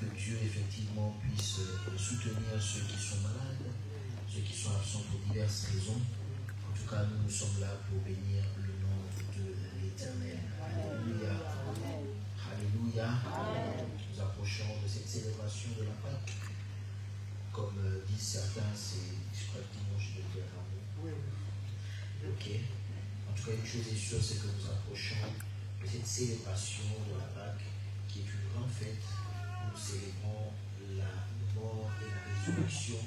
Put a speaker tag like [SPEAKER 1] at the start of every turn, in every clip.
[SPEAKER 1] que Dieu effectivement puisse soutenir ceux qui sont malades, ceux qui sont absents pour diverses raisons. En tout cas, nous sommes là pour bénir le nom de l'Éternel. Alléluia. Alléluia. Nous approchons de cette célébration de la Pâque. Comme disent certains, c'est, je crois, dimanche de Rameau. Ok. En tout cas, une chose est sûre, c'est que nous approchons de cette célébration de la Pâque, qui est une grande fête où nous célébrons la mort et la résurrection.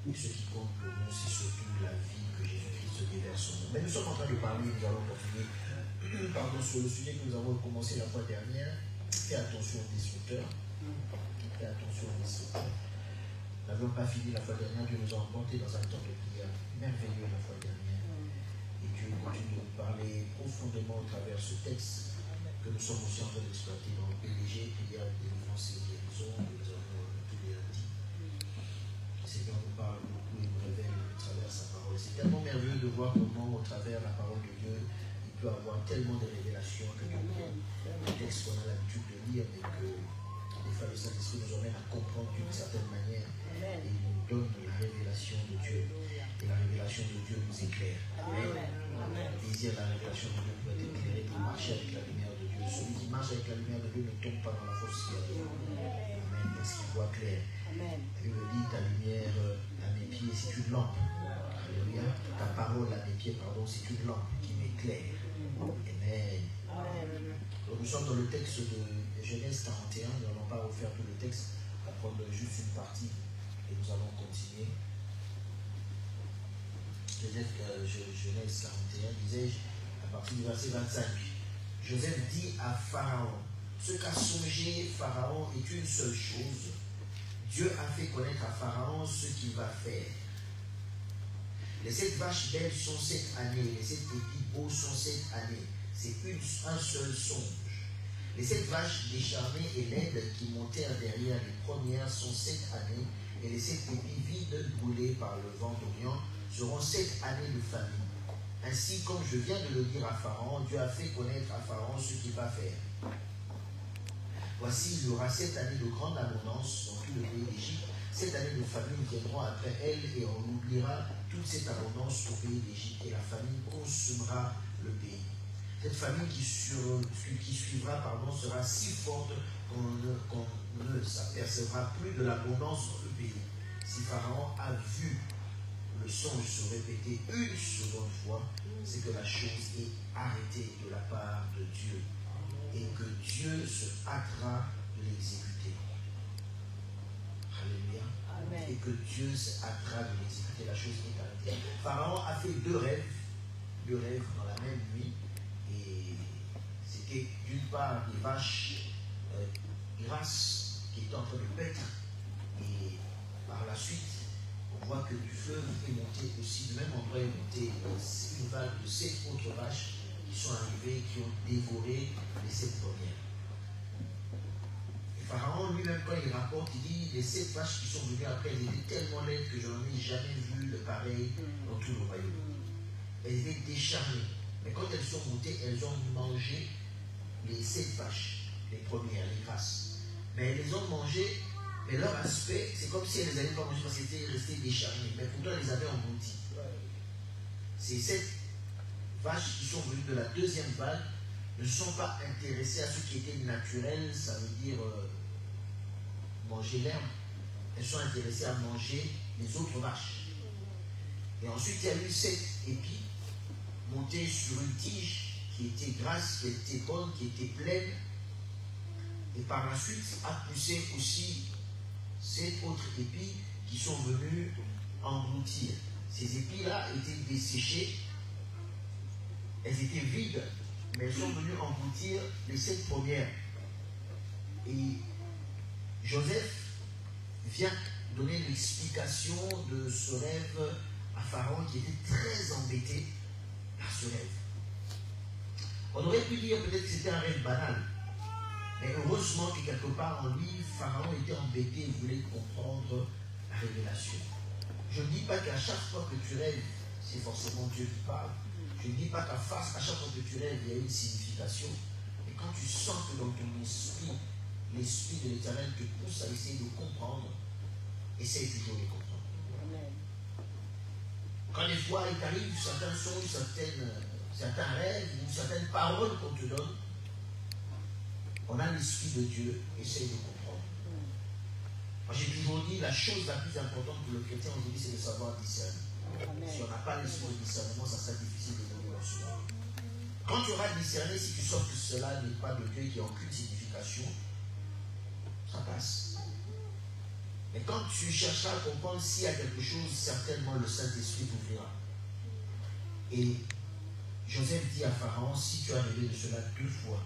[SPEAKER 1] Et ce qui compte pour nous, c'est surtout la vie que Jésus-Christ déverse en nous. Mais nous sommes en train de parler, nous allons continuer sur le sujet que nous avons commencé la fois dernière. Fais attention aux destructeurs. Fais attention aux destructeurs. Nous n'avions pas fini la fois dernière, Dieu nous a emportés dans un temps de prière merveilleux la fois dernière. Et Dieu continue de nous parler profondément au travers de ce texte que nous sommes aussi en train d'exploiter dans le PDG, prière de délivrance et guérison, que nous avons tous les lundis. Le Seigneur nous parle beaucoup et nous révèle au travers de sa parole. C'est tellement merveilleux de voir comment, au travers de la parole de Dieu, il peut avoir tellement de révélations que le texte qu'on a l'habitude de lire, mais que des fois le Saint-Esprit nous emmène à comprendre d'une certaine manière. Et il nous donne la révélation de Dieu. Et la révélation de Dieu nous éclaire. Amen. Le désir de la révélation de Dieu peut être éclairé pour marcher avec la lumière de Dieu. Celui qui marche avec la lumière de Dieu ne tombe pas dans la fausse lumière. Amen. Parce qu'il voit clair. La Bible dit, ta lumière à mes pieds, c'est une lampe. Alléluia. Ta parole à mes pieds, pardon, c'est une lampe qui m'éclaire. Amen. Donc nous sommes dans le texte de Genèse 41. Nous n'allons pas refaire tout le texte. On va prendre juste une partie. Et nous allons continuer. Genèse 41, disais-je, à partir du verset 25. Joseph dit à Pharaon, ce qu'a songé Pharaon est une seule chose. Dieu a fait connaître à Pharaon ce qu'il va faire. Les 7 vaches belles sont 7 années, les 7 épis beaux sont 7 années. C'est un seul songe. Les 7 vaches décharnées et laides qui montèrent derrière les premières sont 7 années. Et les 7 épis vides brûlés par le vent d'Orient seront 7 années de famine. Ainsi, comme je viens de le dire à Pharaon, Dieu a fait connaître à Pharaon ce qu'il va faire. Voici, il y aura 7 années de grande abondance dans tout le pays d'Égypte. 7 années de famine viendront après elles et on oubliera toute cette abondance au pays d'Égypte et la famine consumera le pays. Cette famine qui suivra sera si forte qu'on ne s'apercevra plus de l'abondance dans le pays. Si Pharaon a vu le songe se répéter une seconde fois, c'est que la chose est arrêtée de la part de Dieu et que Dieu se hâtera de l'exécuter. Alléluia. Amen. Et que Dieu se hâtera de l'exécuter. La chose est arrêtée. Pharaon a fait deux rêves dans la même nuit. Et c'était d'une part des vaches grasses qui étaient en train de paître. Et par la suite, on voit que du fleuve est monté aussi, du même endroit est monté une vague de 7 autres vaches qui sont arrivées, qui ont dévoré les 7 premières. Et Pharaon lui-même, quand il rapporte, il dit les 7 vaches qui sont venues après, elles étaient tellement laides que je n'en ai jamais vu de pareil dans tout le royaume. Elles étaient décharnées. Mais quand elles sont montées, elles ont mangé les 7 vaches, les premières, les grasses. Mais elles les ont mangées. Mais leur aspect, c'est comme si elles n'avaient pas mangé parce qu'elles étaient restées décharnées. Mais pourtant, elles les avaient englouties. Ces 7 vaches qui sont venues de la deuxième vague ne sont pas intéressées à ce qui était naturel, ça veut dire manger l'herbe. Elles sont intéressées à manger les autres vaches. Et ensuite, il y a eu 7 épis montés sur une tige qui était grasse, qui était bonne, qui était pleine. Et par la suite, a poussé aussi 7 autres épis qui sont venus engloutir. Ces épis-là étaient desséchés, elles étaient vides, mais elles sont venues engloutir les 7 premières. Et Joseph vient donner l'explication de ce rêve à Pharaon qui était très embêté par ce rêve. On aurait pu dire peut-être que c'était un rêve banal. Mais heureusement que quelque part en lui, Pharaon était embêté et voulait comprendre la révélation. Je ne dis pas qu'à chaque fois que tu rêves, c'est forcément Dieu qui parle. Je ne dis pas qu'à chaque fois que tu rêves, il y a une signification. Mais quand tu sens que dans ton esprit, l'Esprit de l'Éternel te pousse à essayer de comprendre, essaye toujours de comprendre.
[SPEAKER 2] Amen.
[SPEAKER 1] Quand des fois il t'arrive certains sons, certains rêves ou certaines paroles qu'on te donne, on a l'Esprit de Dieu, essaye de comprendre. Moi j'ai toujours dit, la chose la plus importante pour le chrétien aujourd'hui, c'est de savoir discerner.
[SPEAKER 2] Amen.
[SPEAKER 1] Si on n'a pas l'esprit de discernement, ça sera difficile de donner dans ce monde. Quand tu auras discerné, si tu sens que cela n'est pas de Dieu et qu'il n'y a aucune signification, ça passe. Mais quand tu chercheras à comprendre s'il y a quelque chose, certainement le Saint-Esprit t'ouvrira. Et Joseph dit à Pharaon, si tu as rêvé de cela 2 fois,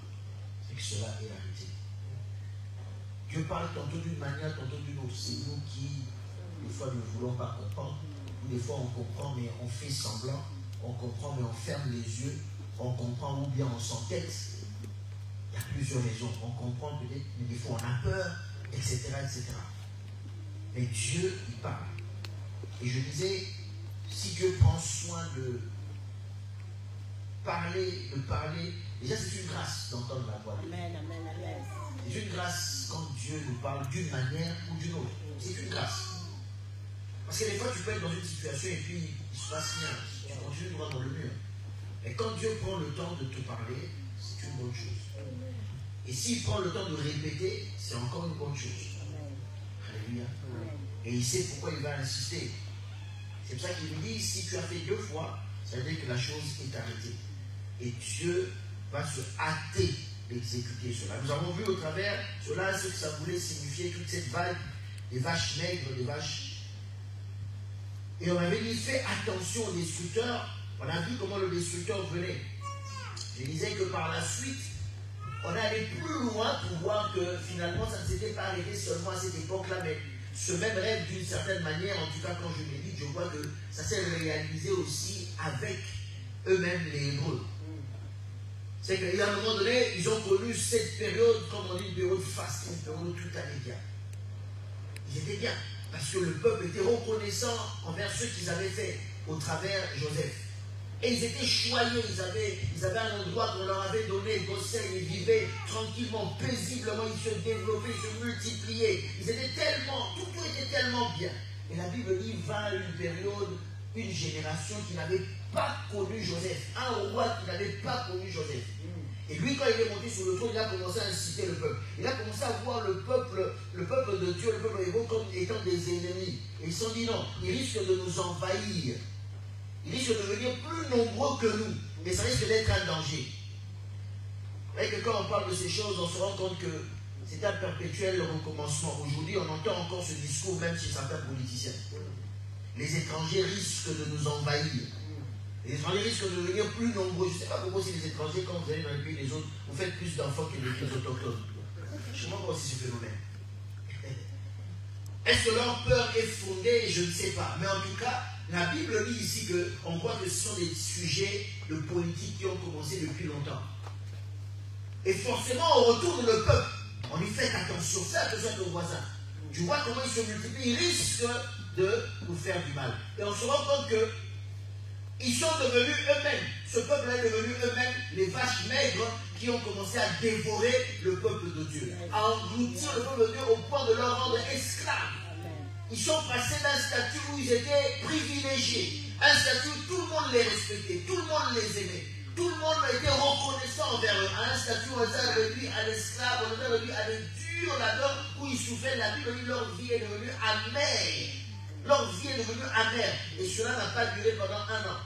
[SPEAKER 1] c'est que cela est arrêté. Dieu parle tantôt d'une manière, tantôt d'une autre. C'est nous qui, des fois, ne voulons pas comprendre. Ou des fois, on comprend, mais on fait semblant. On comprend, mais on ferme les yeux. On comprend, ou bien on s'entête. Il y a plusieurs raisons. On comprend peut-être, mais des fois, on a peur, etc., etc. Mais Dieu, il parle. Et je disais, si Dieu prend soin de parler, déjà c'est une grâce d'entendre la voix de Dieu.
[SPEAKER 2] Amen, amen, amen.
[SPEAKER 1] C'est une grâce quand Dieu nous parle d'une manière ou d'une autre. C'est une grâce. Parce que des fois, tu peux être dans une situation et puis il se passe rien. Tu continues droit dans le mur. Mais quand Dieu prend le temps de te parler, c'est une bonne chose. Et s'il prend le temps de répéter, c'est encore une bonne chose. Alléluia. Et il sait pourquoi il va insister. C'est pour ça qu'il nous dit, si tu as fait 2 fois, ça veut dire que la chose est arrêtée. Et Dieu va se hâter d'exécuter cela. Nous avons vu au travers cela ce que ça voulait signifier, toute cette vague des vaches maigres, des vaches. Et on avait dit, fais attention au destructeur. On a vu comment le destructeur venait. Je disais que par la suite, on est allé plus loin pour voir que finalement ça ne s'était pas arrêté seulement à cette époque-là, mais ce même rêve d'une certaine manière, en tout cas quand je médite, je vois que ça s'est réalisé aussi avec eux-mêmes les Hébreux. C'est qu'à un moment donné, ils ont connu cette période, comme on dit, une période faste, une période où tout allait bien. Ils étaient bien, parce que le peuple était reconnaissant envers ceux qu'ils avaient fait au travers Joseph. Et ils étaient choyés, ils avaient un endroit qu'on leur avait donné, ils bossaient, ils vivaient tranquillement, paisiblement, ils se développaient, ils se multipliaient. Ils étaient tellement, tout était tellement bien. Et la Bible dit, va une période, une génération qui n'avait pas connu Joseph, un roi qui n'avait pas connu Joseph. Et lui, quand il est monté sur le trône, il a commencé à inciter le peuple. Il a commencé à voir le peuple de Dieu, le peuple héros, comme étant des ennemis. Et ils se sont dit non, ils risquent de nous envahir. Ils risquent de devenir plus nombreux que nous. Et ça risque d'être un danger. Vous voyez que quand on parle de ces choses, on se rend compte que c'est un perpétuel recommencement. Aujourd'hui, on entend encore ce discours, même chez certains politiciens. Les étrangers risquent de nous envahir. Les étrangers risquent de devenir plus nombreux. Je ne sais pas pourquoi si les étrangers, quand vous allez dans les pays des autres, vous faites plus d'enfants que les pays autochtones. Je ne sais pas aussi ce phénomène. Est-ce que leur peur est fondée? Je ne sais pas. Mais en tout cas, la Bible dit ici qu'on voit que ce sont des sujets de politique qui ont commencé depuis longtemps. Et forcément, on retourne le peuple. On lui fait attention, fais attention à ton voisin. Tu vois comment ils se multiplient, ils risquent de nous faire du mal. Et on se rend compte qu'ils sont devenus eux-mêmes, ce peuple est devenu eux-mêmes les vaches maigres qui ont commencé à dévorer le peuple de Dieu, à engloutir le peuple de Dieu au point de leur rendre esclaves. Ils sont passés d'un statut où ils étaient privilégiés, un statut où tout le monde les respectait, tout le monde les aimait, tout le monde était reconnaissant envers eux, à un statut où on les a réduits à l'esclave, on les a réduits à des durs là-dedans où ils souffraient. La Bible dit leur vie est devenue amère. Leur vie est devenue amère. Et cela n'a pas duré pendant 1 an.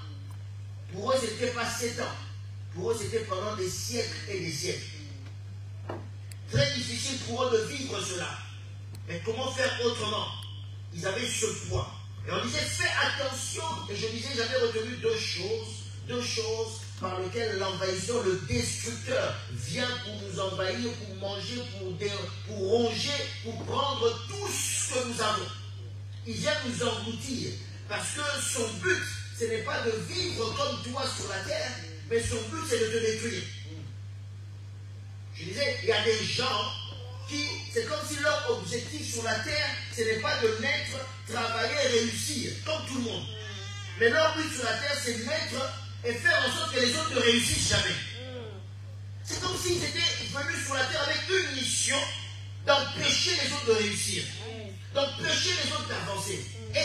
[SPEAKER 1] Pour eux, ce n'était pas 7 ans. Pour eux, c'était pendant des siècles et des siècles. Très difficile pour eux de vivre cela. Mais comment faire autrement? Ils avaient ce poids. Et on disait, fais attention. Et je disais, j'avais retenu deux choses par lesquelles l'envahisseur, le destructeur, vient pour nous envahir, pour manger, pour ronger, pour prendre tout ce que nous avons. Il vient nous engloutir. Parce que son but, ce n'est pas de vivre comme toi sur la terre, mais son but, c'est de te détruire. Je disais, il y a des gens qui, c'est comme si leur objectif sur la terre, ce n'est pas de naître, travailler, réussir, comme tout le monde. Mais leur but sur la terre, c'est de naître et faire en sorte que les autres ne réussissent jamais. C'est comme s'ils étaient venus sur la terre avec une mission, d'empêcher les autres de réussir, d'empêcher les autres d'avancer. Et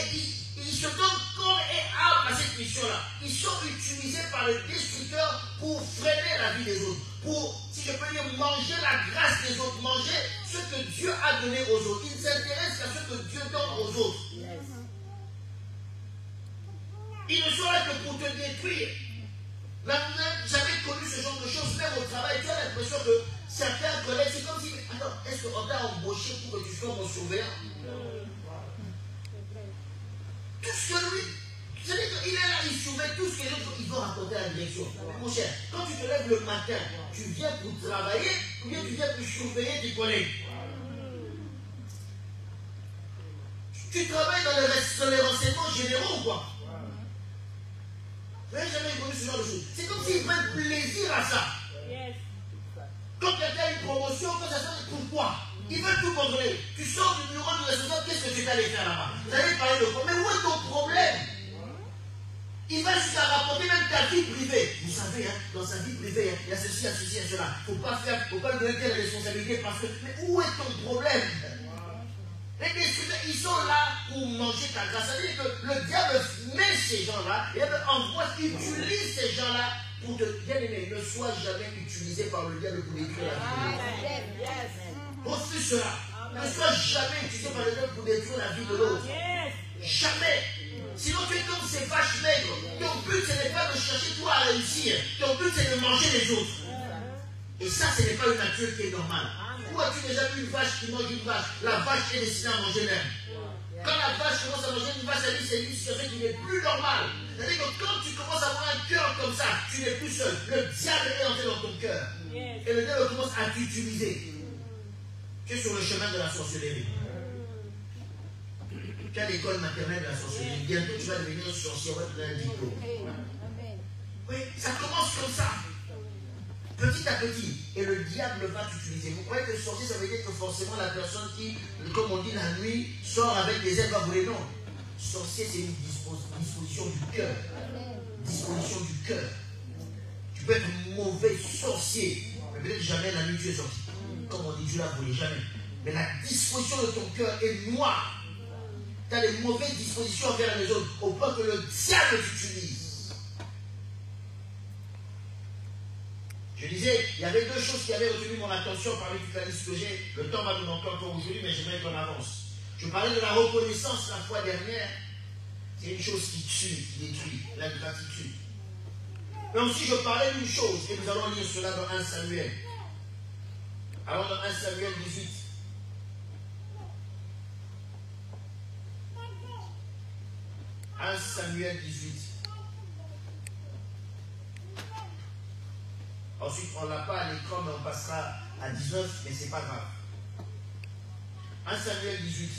[SPEAKER 1] ils se donnent corps et âme à cette mission-là. Ils sont utilisés par le destructeur pour freiner la vie des autres, pour, si je peux dire, manger la grâce des autres, manger ce que Dieu a donné aux autres. Ils s'intéressent à ce que Dieu donne aux autres. Ils ne sont là que pour te détruire. J'avais connu ce genre de choses, même au travail. Tu as l'impression que certains collègues, c'est comme si, alors, est-ce qu'on t'a embauché pour que tu sois mon surveillant? Tout ce que lui, c'est-à-dire qu'il est là, il surveille tout ce que les autres, ils vont raconter à la direction. Mon cher, quand tu te lèves le matin, tu viens pour travailler ou bien tu viens pour surveiller tes collègues? Tu travailles dans les renseignements généraux ou quoi? Vous n'avez jamais connu ce genre de choses. C'est comme s'ils prennent plaisir à ça. Quand quelqu'un a une promotion, quand ça sort, pourquoi? Ils veulent tout contrôler. Tu sors du bureau du responsable, qu'est-ce que tu es allé faire là-bas? Vous allez parler de quoi? Mais où est ton problème? Il va jusqu'à rapporter même ta vie privée. Vous savez, hein, dans sa vie privée, il y a ceci, il y a ceci, il y a cela. Il ne faut pas lui donner telle responsabilité parce que. Mais où est ton problème? Les destructeurs, ils sont là pour manger ta grâce. Ça veut dire que le diable met ces gens-là, et utilise ces gens-là pour te. Bien aimé, ne sois jamais utilisé par le diable pour détruire la vie. Refuse cela. Ne sois jamais utilisé par le diable pour détruire la vie de l'autre. Jamais. Sinon tu es comme ces vaches maigres. Ton but ce n'est pas de chercher toi à réussir. Ton but c'est de manger les autres. Et ça ce n'est pas une nature qui est normale. Où as-tu déjà vu une vache qui mange une vache? La vache est destinée à manger l'herbe. Quand la vache commence à manger une vache, elle dit c'est une situation qui n'est plus normale. C'est-à-dire que quand tu commences à avoir un cœur comme ça, tu n'es plus seul. Le diable est entré dans ton cœur. Et le diable commence à t'utiliser. Tu es sur le chemin de la sorcellerie. Tu as l'école maternelle de la sorcellerie. Bientôt tu vas devenir sorcier, on va te donner un diplôme. Oui, ça commence comme ça. Petit à petit, et le diable va t'utiliser. Vous croyez que le sorcier, ça veut dire que forcément la personne qui, comme on dit la nuit, sort avec des ailes va voler? Non. Sorcier, c'est une disposition du cœur. Disposition du cœur. Tu peux être mauvais sorcier, mais peut-être jamais la nuit tu es sorti. Comme on dit, Dieu l'a volé, jamais. Mais la disposition de ton cœur est noire. Tu as des mauvaises dispositions envers les autres, au point que le diable t'utilise. Je disais, il y avait deux choses qui avaient retenu mon attention parmi toute la liste que j'ai. Le temps va nous manquer encore aujourd'hui, mais j'aimerais qu'on avance. Je parlais de la reconnaissance la fois dernière. C'est une chose qui tue, qui détruit, l'ingratitude. Mais aussi, je parlais d'une chose, et nous allons lire cela dans 1 Samuel. Alors, dans 1 Samuel 18. « 1 Samuel 18. Ensuite, on ne l'a pas à l'écran, mais on passera à 19, mais ce n'est pas grave. 1 Samuel 18,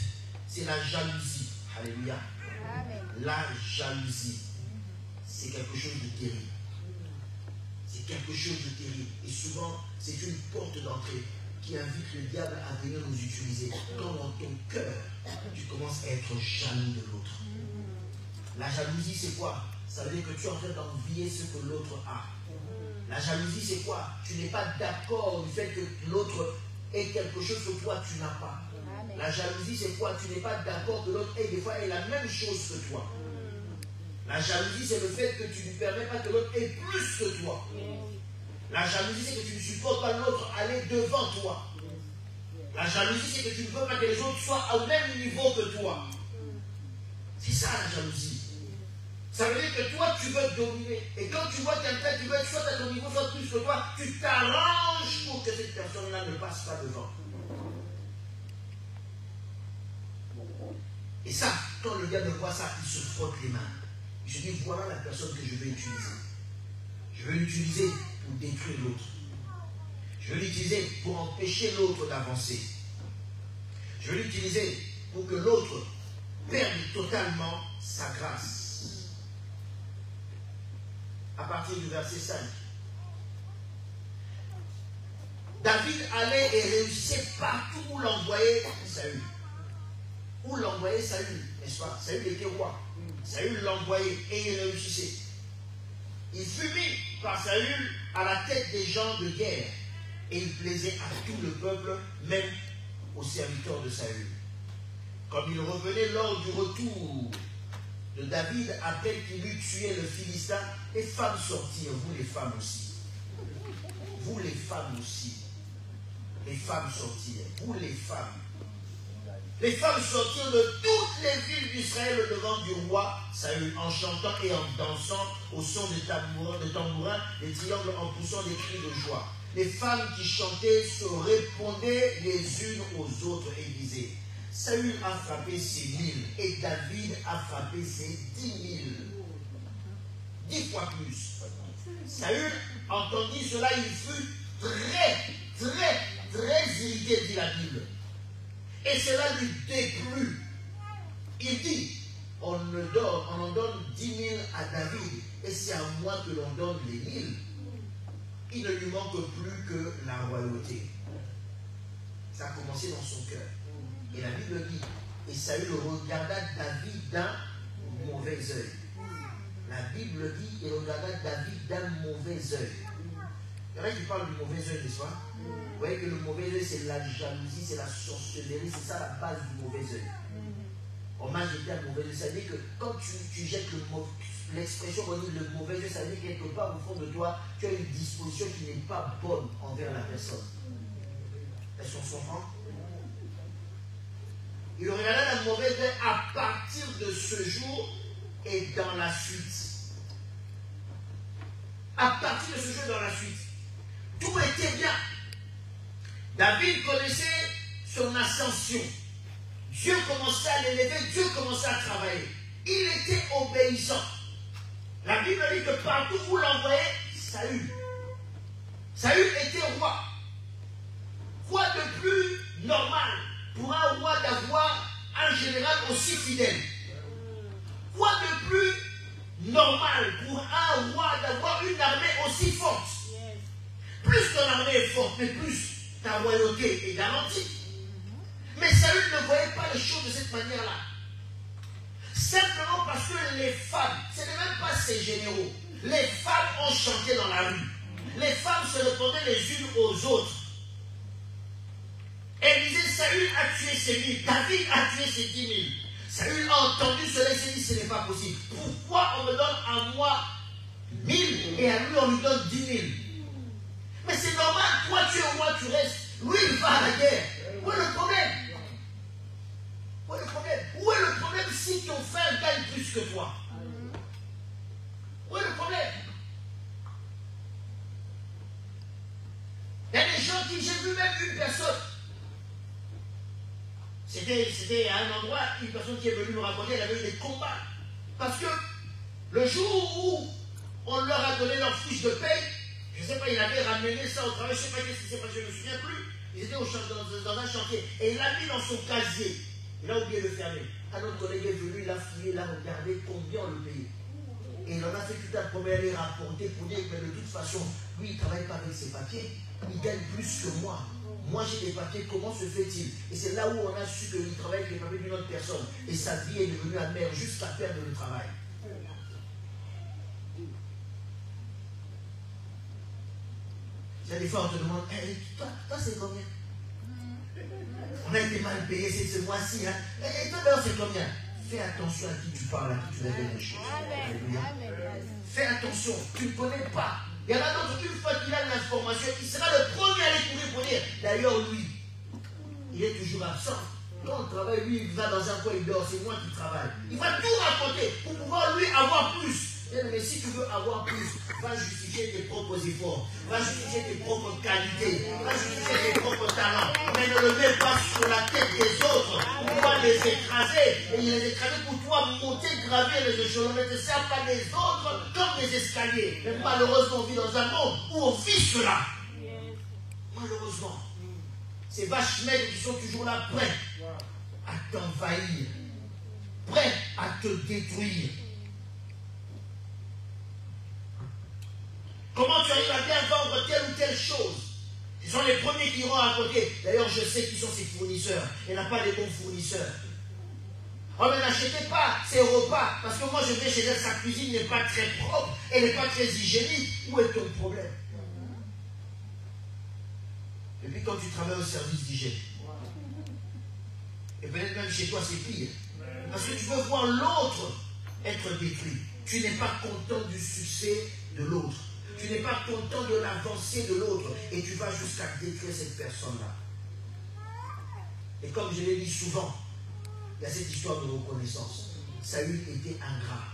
[SPEAKER 1] c'est la jalousie. Alléluia. Amen. La jalousie, c'est quelque chose de terrible. C'est quelque chose de terrible. Et souvent, c'est une porte d'entrée qui invite le diable à venir nous utiliser. Quand dans ton cœur, tu commences à être jaloux de l'autre. La jalousie, c'est quoi? Ça veut dire que tu es en train d'envier ce que l'autre a. La jalousie, c'est quoi? Tu n'es pas d'accord du fait que l'autre ait quelque chose que toi, tu n'as pas. La jalousie, c'est quoi? Tu n'es pas d'accord que l'autre ait des fois ait la même chose que toi. La jalousie, c'est le fait que tu ne permets pas que l'autre ait plus que toi. La jalousie, c'est que tu ne supportes pas l'autre aller devant toi. La jalousie, c'est que tu ne veux pas que les autres soient au même niveau que toi. C'est ça la jalousie. Ça veut dire que toi, tu veux dominer. Et quand tu vois quelqu'un qui veut être soit à ton niveau, soit plus que toi, tu t'arranges pour que cette personne-là ne passe pas devant. Et ça, quand le diable voit ça, il se frotte les mains. Il se dit, voilà la personne que je vais utiliser. Je vais l'utiliser pour détruire l'autre. Je vais l'utiliser pour empêcher l'autre d'avancer. Je vais l'utiliser pour que l'autre perde totalement sa grâce. À partir du verset 5. David allait et réussissait partout où l'envoyait Saül. Où l'envoyait Saül, n'est-ce pas? Saül était roi. Saül l'envoyait et il réussissait. Il fut mis par Saül à la tête des gens de guerre. Et il plaisait à tout le peuple, même aux serviteurs de Saül. Comme il revenait lors du retour de David après qu'il eut tué le Philistin, les femmes sortirent, vous les femmes aussi. Vous les femmes aussi. Les femmes sortirent, vous les femmes. Les femmes sortirent de toutes les villes d'Israël devant du roi Saül, en chantant et en dansant au son de tambourins, des triangles en poussant des cris de joie. Les femmes qui chantaient se répondaient les unes aux autres et disaient: Saül a frappé ses 1000 et David a frappé ses 10 000. 10 fois plus. Saül entendit cela, il fut très irrité, dit la Bible. Et cela lui déplut. Il dit: on en donne 10 000 à David, et c'est à moi que l'on donne les 1000. Il ne lui manque plus que la royauté. Ça a commencé dans son cœur. Et la Bible dit: et Saül regarda David d'un mauvais œil. La Bible dit: il regarda David d'un mauvais œil. Il y en a qui parlent du mauvais œil, n'est-ce pas? Vous voyez que le mauvais œil, c'est la jalousie, c'est la sorcellerie, c'est ça la base du mauvais œil. On m'a jeté un mauvais œil. Ça veut dire que quand tu jettes l'expression qu'on dit le mauvais œil, ça veut dire quelque part au fond de toi, tu as une disposition qui n'est pas bonne envers la personne. Est-ce qu'on se comprend? Il regarda d'un mauvais œil à partir de ce jour et dans la suite. À partir de ce jour et dans la suite. Tout était bien. David connaissait son ascension. Dieu commençait à l'élever, Dieu commençait à travailler. Il était obéissant. La Bible dit que partout où l'envoyait, Saül. Saül était roi. Quoi de plus normal pour un roi d'avoir un général aussi fidèle? Quoi de plus normal pour un roi d'avoir une armée aussi forte? Plus ton armée est forte, mais plus ta royauté est garantie. Mais Saül ne voyait pas les choses de cette manière-là. Simplement parce que les femmes, ce n'est même pas ses généraux, les femmes ont chanté dans la rue. Les femmes se répondaient les unes aux autres. Elles disaient: Saül a tué ses 1000, David a tué ses 10 000. Saül a entendu cela et s'est dit: ce n'est pas possible. Pourquoi on me donne à moi 1000 et à lui on lui donne 10 000? Mais c'est normal, toi tu es roi, tu restes. Lui il va à la guerre. Où est le problème? Où est le problème? Où est le problème si ton frère gagne plus que toi? Où est le problème? Il y a des gens qui, j'ai vu même une personne. C'était à un endroit, une personne qui est venue me raconter, elle avait eu des combats. Parce que le jour où on leur a donné leur fiche de paye, je ne sais pas, il avait ramené ça au travail, je ne sais pas ce qui s'est passé, je ne me souviens plus. Ils étaient dans un chantier et il l'a mis dans son casier. Il a oublié de le fermer. Un autre collègue est venu, il a fouillé, il a regardé combien on le payait. Et il en a fait tout un problème, il a rapporté pour dire que de toute façon, lui il ne travaille pas avec ses papiers, il gagne plus que moi. Moi j'ai des papiers, comment se fait-il? Et c'est là où on a su qu'il travaille avec les papiers d'une autre personne. Et sa vie est devenue amère jusqu'à perdre le travail. Des fois, on te demande: hey, toi c'est combien? On a été mal payé ce mois-ci. Hein? Et toi, c'est combien? Fais attention à qui tu parles, à qui tu révèles les choses. Fais attention, tu ne connais pas. Il y en a d'autres, une fois qu'il a l'information, il sera le premier à aller courir pour dire: d'ailleurs, lui, il est toujours absent. Quand on travaille, lui, il va dans un coin, il dort, c'est moi qui travaille. Il va tout raconter pour pouvoir, lui, avoir plus. Mais si tu veux avoir plus, va justifier tes propres efforts, va justifier tes propres qualités, va justifier tes propres talents, mais ne le mets pas sur la tête des autres pour pouvoir les écraser, et les écraser pour toi monter, gravir les échelons, ne te sers pas des autres comme des escaliers. Mais malheureusement, on vit dans un monde où on vit cela. Malheureusement, ces vaches maigres qui sont toujours là, prêts à t'envahir, prêts à te détruire. Comment tu arrives à bien vendre telle ou telle chose? Ce sont les premiers qui iront à côté. D'ailleurs, je sais qui sont ces fournisseurs. Il n'y en a pas des bons fournisseurs. Oh, mais n'achetez pas ces repas. Parce que moi, je vais chez elle, sa cuisine n'est pas très propre. Elle n'est pas très hygiénique. Où est ton problème? Et puis quand tu travailles au service d'hygiène, même chez toi, c'est pire. Parce que tu veux voir l'autre être détruit. Tu n'es pas content du succès de l'autre. Tu n'es pas content de l'avancée de l'autre. Et tu vas jusqu'à détruire cette personne-là. Et comme je l'ai dit souvent, il y a cette histoire de reconnaissance. Saül était ingrat.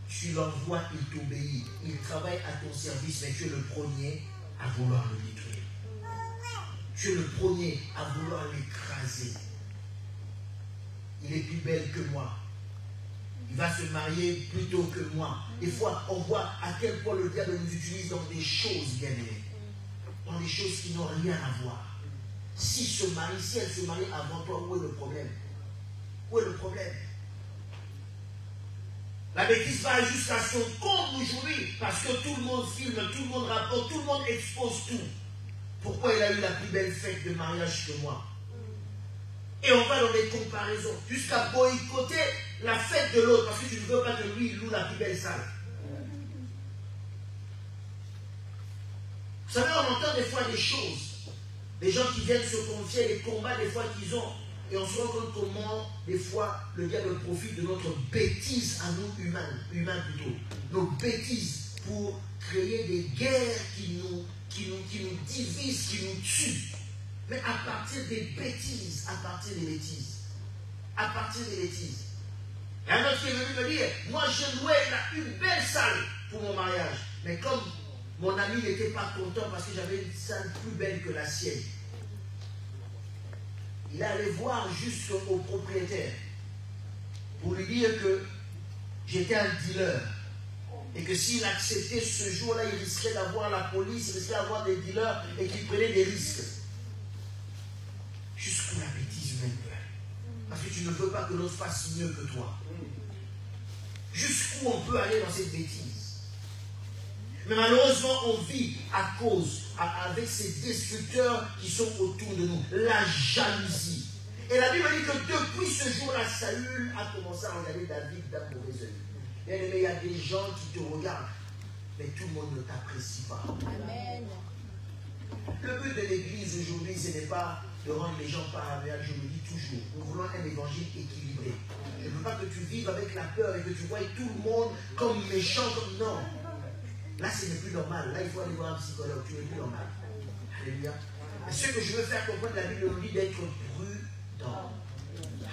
[SPEAKER 1] Tu l'envoies, il t'obéit. Il travaille à ton service, mais tu es le premier à vouloir le détruire. Tu es le premier à vouloir l'écraser. Il est plus belle que moi. Il va se marier plus tôt que moi. Des fois, on voit à quel point le diable nous utilise dans des choses, bien aimées. Dans des choses qui n'ont rien à voir. Si elle se marie avant toi, où est le problème? Où est le problème? La bêtise va jusqu'à son comble aujourd'hui, parce que tout le monde filme, tout le monde rapporte, tout le monde expose tout. Pourquoi il a eu la plus belle fête de mariage que moi? Et on va dans des comparaisons, jusqu'à boycotter la fête de l'autre, parce que tu ne veux pas que lui, il loue la plus belle salle. Vous savez, on entend des fois des choses. Des gens qui viennent se confier, les combats des fois qu'ils ont. Et on se rend compte comment, des fois, le diable profite de notre bêtise à nous, humains plutôt. Nos bêtises pour créer des guerres qui nous divisent, qui nous tuent. Mais à partir des bêtises, à partir des bêtises. Et un autre qui est venu me dire, moi je louais une belle salle pour mon mariage. Mais comme mon ami n'était pas content parce que j'avais une salle plus belle que la sienne, il allait voir jusqu'au propriétaire pour lui dire que j'étais un dealer et que s'il acceptait ce jour-là, il risquait d'avoir la police, il risquait d'avoir des dealers et qu'il prenait des risques. Jusqu'où la bêtise humaine peut aller. Parce que tu ne veux pas que l'autre fasse mieux que toi. Jusqu'où on peut aller dans cette bêtise. Mais malheureusement, on vit à cause, avec ces destructeurs qui sont autour de nous. La jalousie. Et la Bible dit que depuis ce jour-là, Saül a commencé à regarder David d'un mauvais œil. Bien aimé, il y a des gens qui te regardent, mais tout le monde ne t'apprécie pas. Amen. Le but de l'Église aujourd'hui, ce n'est pas de rendre les gens paranoïaques, je le dis toujours. Nous voulons un évangile équilibré. Je ne veux pas que tu vives avec la peur et que tu vois tout le monde comme méchant, comme non. Là, ce n'est plus normal. Là, il faut aller voir un psychologue. Tu n'es plus normal. Alléluia. Mais ce que je veux faire comprendre, la Bible nous dit d'être prudent.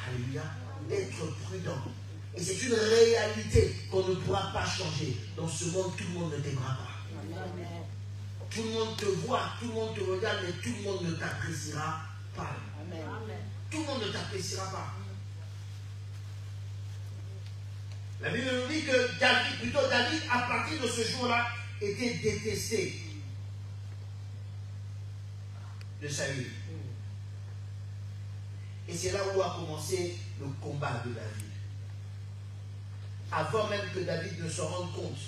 [SPEAKER 1] Alléluia. D'être prudent. Et c'est une réalité qu'on ne pourra pas changer. Dans ce monde, tout le monde ne t'aimera pas. Amen. Tout le monde te voit, tout le monde te regarde, mais tout le monde ne t'appréciera pas. Amen. Tout le monde ne t'appréciera pas. La Bible nous dit que David, à partir de ce jour-là, était détesté de Saül. Et c'est là où a commencé le combat de David. Avant même que David ne s'en rende compte,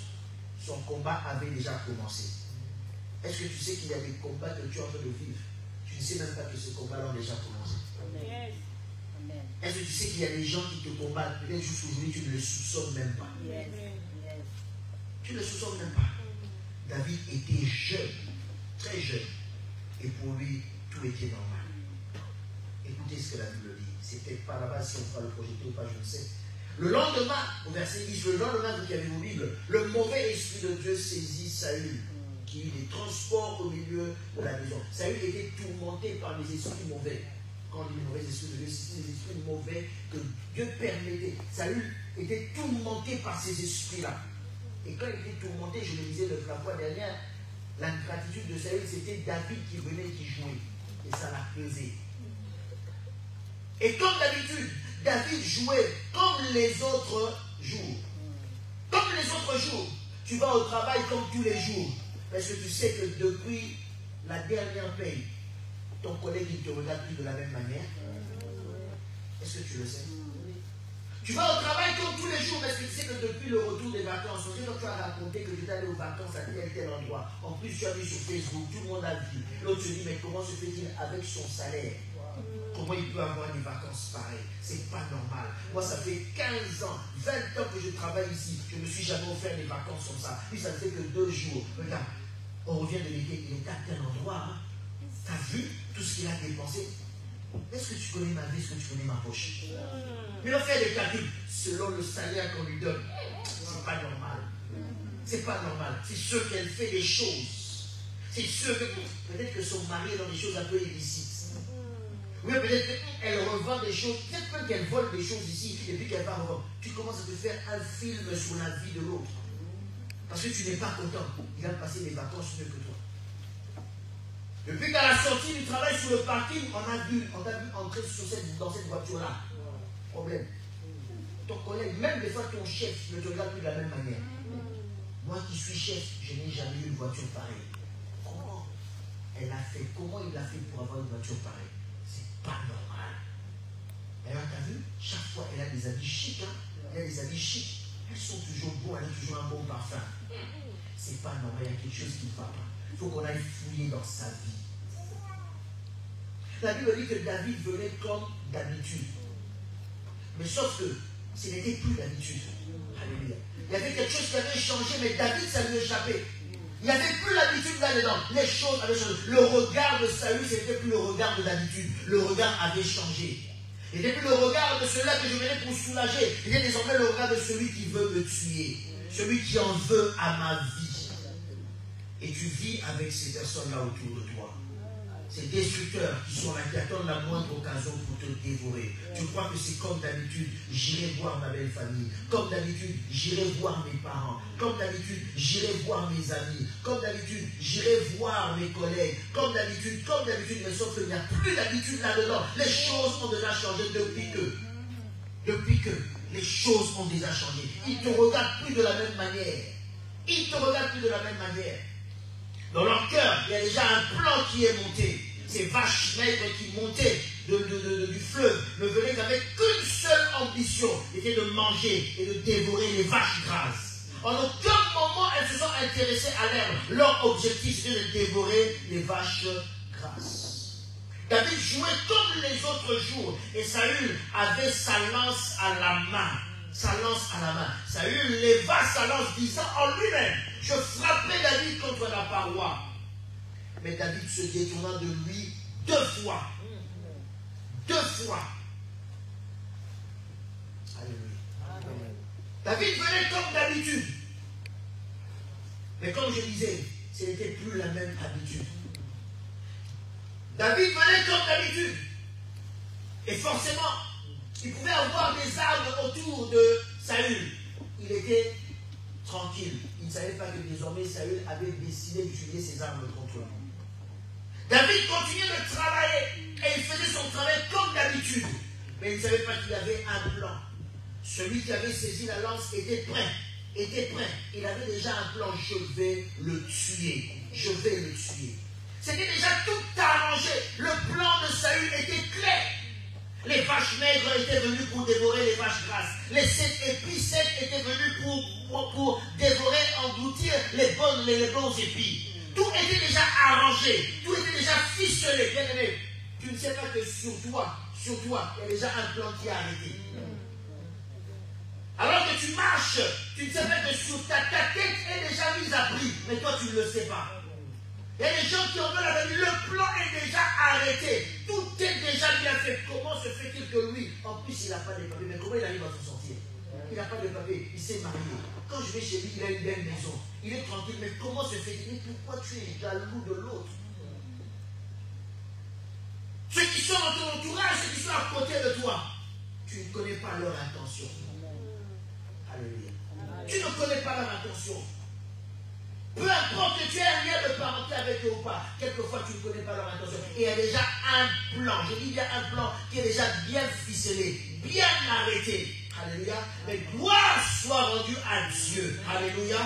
[SPEAKER 1] son combat avait déjà commencé. Est-ce que tu sais qu'il y a des combats que tu es en train de vivre? Tu ne sais même pas que ce combat-là a déjà commencé. Amen. Est-ce que tu sais qu'il y a des gens qui te combattent? Peut-être jusqu'aujourd'hui, tu ne le soupçonnes même pas. Yes. Tu ne le soupçonnes même pas. David était jeune, très jeune. Et pour lui, tout était normal. Écoutez ce que la Bible dit. C'était pas là-bas si on fera le projeter ou pas, je ne sais. Le lendemain, au verset 10, le lendemain, vous qui avez vos Bibles, le mauvais esprit de Dieu saisit Saül, qui eut des transports au milieu de la maison. Saül était tourmenté par les esprits mauvais. Quand on dit mauvais esprits de Dieu, c'est les esprits mauvais que Dieu permettait. Saül était tourmenté par ces esprits-là. Et quand il était tourmenté, je le disais la fois dernière, l'ingratitude de Saül, c'était David qui venait, qui jouait. Et ça l'a pesé. Et comme d'habitude, David jouait comme les autres jours. Comme les autres jours. Tu vas au travail comme tous les jours. Parce que tu sais que depuis la dernière paye, ton collègue ne te regarde plus de la même manière. Est-ce que tu le sais? Tu vas au travail comme tous les jours parce que tu sais que depuis le retour des vacances, quand tu as raconté que tu es allé aux vacances à tel endroit, en plus tu as vu sur Facebook, tout le monde a vu. L'autre se dit, mais comment se fait-il avec son salaire? Comment il peut avoir des vacances pareilles? C'est pas normal. Moi, ça fait 15 ans, 20 ans que je travaille ici. Je ne me suis jamais offert des vacances comme ça. Puis ça ne fait que 2 jours. Regarde, on revient de l'été, il est à tel endroit. Hein? Tu as vu tout ce qu'il a dépensé? Est-ce que tu connais ma vie? Est-ce que tu connais ma poche? Mais on fait des calculs selon le salaire qu'on lui donne. C'est pas normal. C'est pas normal. C'est sûr qu'elle fait des choses. C'est sûr que peut-être que son mari est dans des choses un peu illicites. Oui, peut-être qu'elle revend des choses. Peut-être qu'elle vole des choses ici et puis qu'elle va revendre. Tu commences à te faire un film sur la vie de l'autre. Parce que tu n'es pas content. Il a passé des vacances mieux que toi. Depuis qu'à la sortie du travail sur le parking, on t'a vu entrer dans cette voiture-là. Problème. Ton collègue, même des fois ton chef, ne te regarde plus de la même manière. Moi qui suis chef, je n'ai jamais eu une voiture pareille. Comment elle a fait? Comment il a fait pour avoir une voiture pareille? C'est pas normal. Alors, t'as vu, chaque fois, elle a des habits chics. Hein? Elle a des habits chics. Elles sont toujours beaux, elle a toujours un bon parfum. C'est pas normal, il y a quelque chose qui ne va pas. Il faut qu'on aille fouiller dans sa vie. La Bible dit que David venait comme d'habitude. Mais sauf que ce n'était plus d'habitude. Alléluia. Il y avait quelque chose qui avait changé, mais David, ça lui échappait. Il n'y avait plus l'habitude là-dedans. Les choses avaient changé. Le regard de Saül, ce n'était plus le regard de d'habitude. Le regard avait changé. Il n'était plus le regard de celui-là que je venais pour soulager. Il était désormais le regard de celui qui veut me tuer. Celui qui en veut à ma vie. Et tu vis avec ces personnes-là autour de toi. Ces destructeurs qui sont là, qui attendent la moindre occasion pour te dévorer. Tu crois que c'est comme d'habitude, j'irai voir ma belle famille. Comme d'habitude, j'irai voir mes parents. Comme d'habitude, j'irai voir mes amis. Comme d'habitude, j'irai voir mes collègues. Comme d'habitude, mais sauf qu'il n'y a plus d'habitude là-dedans. Les choses ont déjà changé depuis que les choses ont déjà changé. Ils ne te regardent plus de la même manière. Ils ne te regardent plus de la même manière. Dans leur cœur, il y a déjà un plan qui est monté. Ces vaches maigres qui montaient du fleuve ne venaient qu'avec qu'une seule ambition, c'était de manger et de dévorer les vaches grasses. En aucun moment, elles se sont intéressées à l'herbe. Leur objectif, c'était de dévorer les vaches grasses. David jouait comme les autres jours et Saül avait sa lance à la main. Sa lance à la main. Saül leva sa lance disant en lui-même, je frappais David contre la paroi. Mais David se détourna de lui 2 fois. 2 fois. Alléluia. David venait comme d'habitude. Mais comme je disais, ce n'était plus la même habitude. David venait comme d'habitude. Et forcément, il pouvait avoir des armes autour de Saül. Il était tranquille. Il ne savait pas que désormais Saül avait décidé d'utiliser ses armes contre lui. David continuait de travailler et il faisait son travail comme d'habitude. Mais il ne savait pas qu'il avait un plan. Celui qui avait saisi la lance était prêt. Il avait déjà un plan. Je vais le tuer. Je vais le tuer. C'était déjà tout arrangé. Le plan de Saül était clair. Les vaches maigres étaient venues pour dévorer les vaches grasses. Les 7 épis secs étaient venus pour dévorer, engloutir les bons épis. Tout était déjà arrangé. Tout était déjà ficelé. Bien aimé, tu ne sais pas que sur toi, il y a déjà un plan qui est arrêté. Alors que tu marches, tu ne sais pas que sur ta tête est déjà mise à prix. Mais toi, tu ne le sais pas. Il y a des gens qui ont la vie, le plan est déjà arrêté. Tout est déjà bien fait. Comment se fait-il que lui, en plus il n'a pas de papiers, mais comment il arrive à s'en sortir? Il n'a pas de papiers, il s'est marié. Quand je vais chez lui, il a une belle maison. Il est tranquille, mais comment se fait-il? Mais pourquoi tu es jaloux de l'autre? Ceux qui sont dans ton entourage, ceux qui sont à côté de toi, tu ne connais pas leur intention. Alléluia. Tu ne connais pas leur intention. Peu importe que tu aies un lien de parenté avec eux ou pas, quelquefois tu ne connais pas leur intention. Et il y a déjà un plan, je dis bien un plan qui est déjà bien ficelé, bien arrêté. Alléluia. Mais gloire soit rendue à Dieu. Alléluia.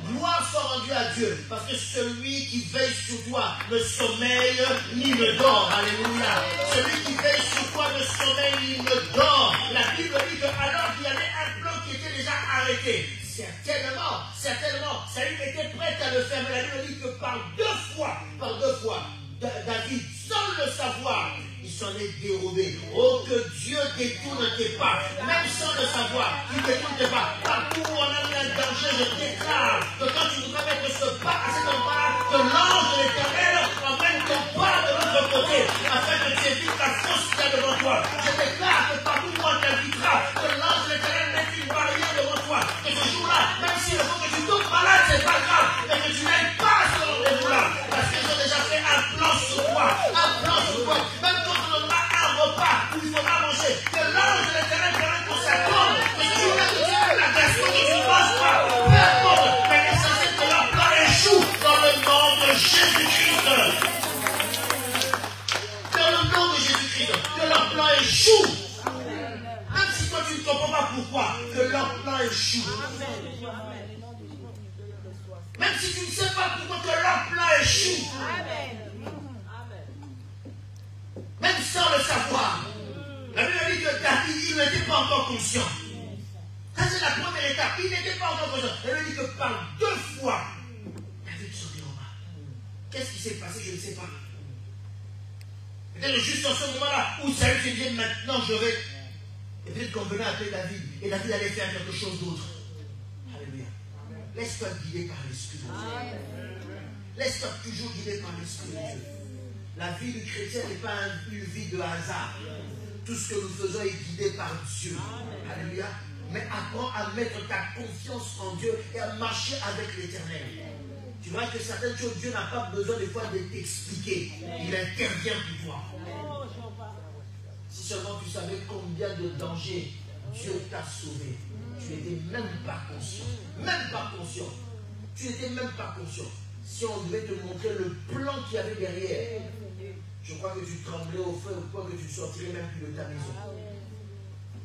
[SPEAKER 1] Gloire soit rendue à Dieu. Parce que celui qui veille sur toi ne sommeille ni ne dort. Alléluia. Celui qui veille sur toi ne sommeille ni ne dort. La Bible dit que alors qu'il y avait un plan qui était déjà arrêté, certainement, Saül était prêt à le faire, mais la Bible dit que par deux fois, David, sans le savoir, il s'en est dérobé. Oh, que Dieu détourne tes pas, même sans le savoir, il détourne tes pas. Partout où on a mis un danger, je déclare que quand tu voudras mettre ce pas à cet endroit, que l'ange de l'Éternel emmène ton pas de l'autre côté, afin que tu évites la fausse qu'il y a devant toi. Je déclare que partout où on t'invitera, que l'ange de l'Éternel mette une barrière devant toi. Et ce jour-là, même s'il faut que tu tombes malade, c'est pas grave, mais que tu n'ailles pas à ce rendez-vous-là. Parce qu'ils ont déjà fait un plan sur toi. Un plan sur toi. Même quand on aura un repas où il faudra manger, que l'ange de l'Éternel permet qu'on s'attende. Que ce jour-là, que tu aies la gastro, que tu ne manges pas. Peu importe. Mais l'essentiel que leur plan échoue dans le nom de Jésus-Christ. Dans le nom de Jésus-Christ. Que leur plan échoue. Même si toi tu ne comprends pas pourquoi, que leur plan échoue. Même si tu ne sais pas pourquoi, que leur plan échoue. Même sans le savoir. La Bible dit que David, il n'était pas encore conscient. Ça, c'est la première étape. Il n'était pas encore conscient. La Bible dit que par 2 fois, David sortit au bas. Qu'est-ce qui s'est passé? Je ne sais pas. Peut-être juste en ce moment-là où Saül se dit maintenant je vais. Et peut-être qu'on venait appeler David. Et David allait faire quelque chose d'autre. Alléluia. Laisse-toi guider par l'Esprit de Dieu. Laisse-toi toujours guider par l'Esprit de Dieu. La vie du chrétien n'est pas une vie de hasard. Tout ce que nous faisons est guidé par Dieu. Alléluia. Mais apprends à mettre ta confiance en Dieu et à marcher avec l'Éternel. Tu vois que certaines choses, Dieu n'a pas besoin des fois de t'expliquer. Il intervient pour toi. Si seulement tu savais combien de dangers Dieu t'a sauvé, tu n'étais même pas conscient. Même pas conscient. Tu n'étais même pas conscient. Si on devait te montrer le plan qu'il y avait derrière, je crois que tu tremblais au feu, au point que tu ne sortirais même plus de ta maison.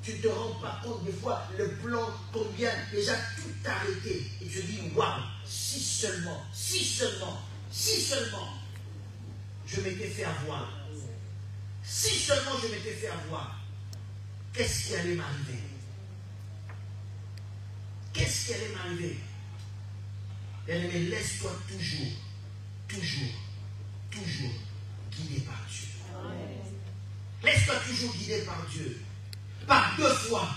[SPEAKER 1] Tu ne te rends pas compte des fois le plan, combien déjà tout arrêté. Et tu te dis, waouh, si seulement, je m'étais fait avoir. Si seulement je m'étais fait avoir, qu'est-ce qui allait m'arriver? Qu'est-ce qui allait m'arriver? Bien-aimé, laisse-toi toujours guidé par Dieu. Laisse-toi toujours guidé par Dieu. Par 2 fois,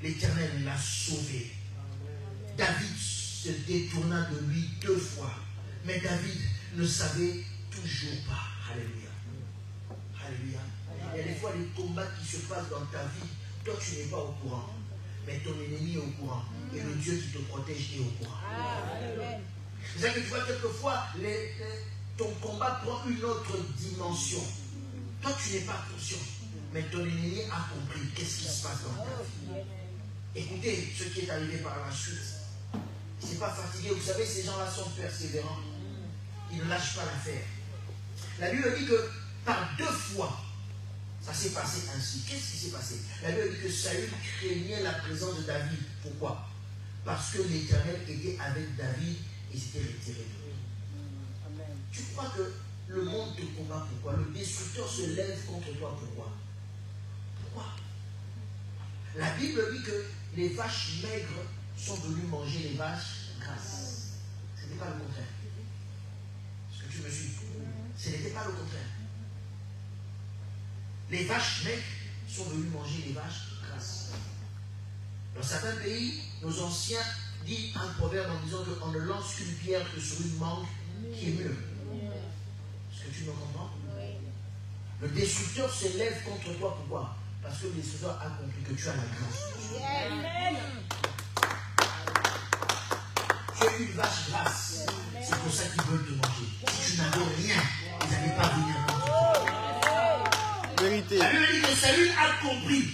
[SPEAKER 1] l'Éternel l'a sauvé. David se détourna de lui 2 fois. Mais David ne savait toujours pas. Alléluia. Alléluia. Il y a des fois des combats qui se passent dans ta vie. Toi, tu n'es pas au courant. Mais ton ennemi est au courant. Et le Dieu qui te protège est au courant. C'est ça que tu vois, quelquefois, ton combat prend une autre dimension. Toi, tu n'es pas conscient. Mais ton ennemi a compris qu'est-ce qui se passe dans ta vie. Écoutez ce qui est arrivé par la suite. Ce n'est pas fatigué. Vous savez, ces gens-là sont persévérants. Ils ne lâchent pas l'affaire. La Bible dit que par 2 fois, ça s'est passé ainsi. Qu'est-ce qui s'est passé? La Bible dit que Saül craignait la présence de David. Pourquoi? Parce que l'Éternel était avec David et s'était retiré. Tu crois que le monde te combat? Pourquoi? Le destructeur se lève contre toi. Pourquoi? La Bible dit que les vaches maigres sont venues manger les vaches grasses. Ce n'était pas le contraire. Est-ce que tu me suis? Ce n'était pas le contraire. Les vaches maigres sont venues manger les vaches grasses. Dans certains pays, nos anciens disent un proverbe en disant qu'on ne lance qu'une pierre que sur une mangue qui est mûre. Est-ce que tu me comprends? Le destructeur se lève contre toi. Pourquoi? Parce que le destructeur a compris que tu as la grâce. Tu es une vache grasse. C'est pour ça qu'ils veulent te manger. Si tu n'avais rien, ils n'allaient pas venir contre toi. Vérité. La Bible dit que Saül a compris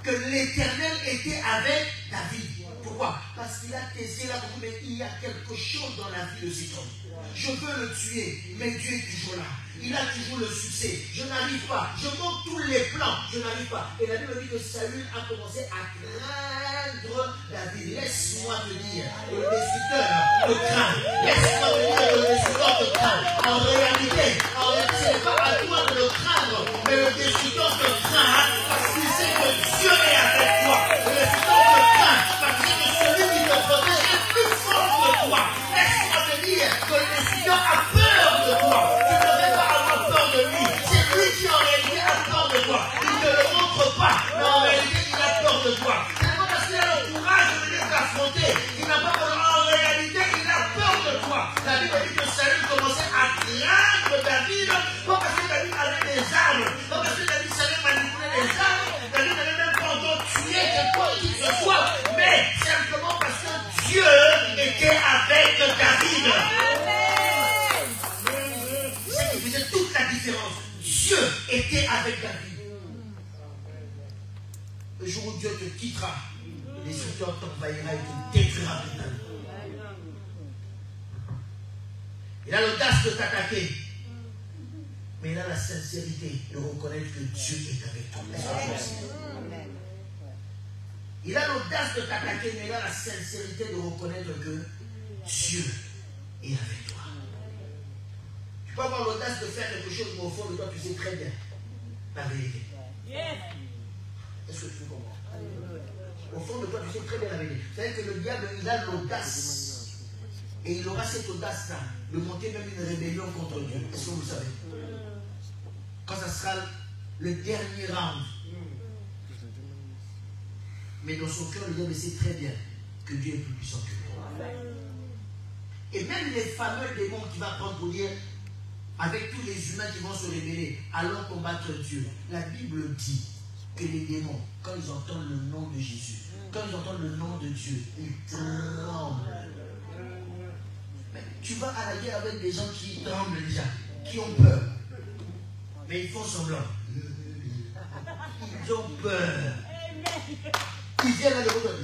[SPEAKER 1] que l'Éternel était avec David. Pourquoi? Parce qu'il a testé, il a compris, mais il y a quelque chose dans la vie de cet homme. Je veux le tuer, mais Dieu est toujours là. Il a toujours le succès. Je n'arrive pas. Je monte tous les plans. Je n'arrive pas. Et la Bible dit que Saül a commencé à craindre David. Laisse-moi te dire que le destructeur te craint. Laisse-moi te dire que le destructeur te craint. En réalité, ce n'est pas à toi de le craindre, mais le destructeur te craint parce qu'il sait que Dieu est avec toi. Le destructeur te craint parce que celui qui te protège est plus fort que toi. Laisse-moi te dire que le destructeur a peur de toi. Tu ne devrais pas avoir peur de lui. C'est lui qui en réalité a peur de toi. Il ne le montre pas, mais en réalité il a peur de toi. C'est pas parce qu'il a le courage de venir t'affronter. Il n'a pas peur. En réalité, il a peur de toi. La Bible dit que Saül commençait à craindre David, pas parce que David avait des avec David. Le jour où Dieu te quittera, le destructeur t'envahira et te détruira totalement. Il a l'audace de t'attaquer, mais il a la sincérité de reconnaître que Dieu est avec toi. Il a l'audace de t'attaquer, mais il a la sincérité de reconnaître que Dieu est avec toi. Tu peux avoir l'audace de faire quelque chose, mais au fond de toi, tu sais très bien la vérité. Est-ce que tu comprends? Au fond de toi, tu sais très bien la vérité. Vous savez que le diable, il a l'audace. Et il aura cette audace-là de monter même une rébellion contre Dieu. Est-ce que vous le savez? Quand ça sera le dernier round. Mais dans son cœur, le diable sait très bien que Dieu est plus puissant que lui. Et même les fameux démons qui va prendre pour dire, avec tous les humains qui vont se révéler, allons combattre Dieu. La Bible dit que les démons, quand ils entendent le nom de Jésus, quand ils entendent le nom de Dieu, ils tremblent. Mais tu vas à la guerre avec des gens qui tremblent déjà, qui ont peur. Mais ils font semblant. Ils ont peur. Ils viennent à l'autre.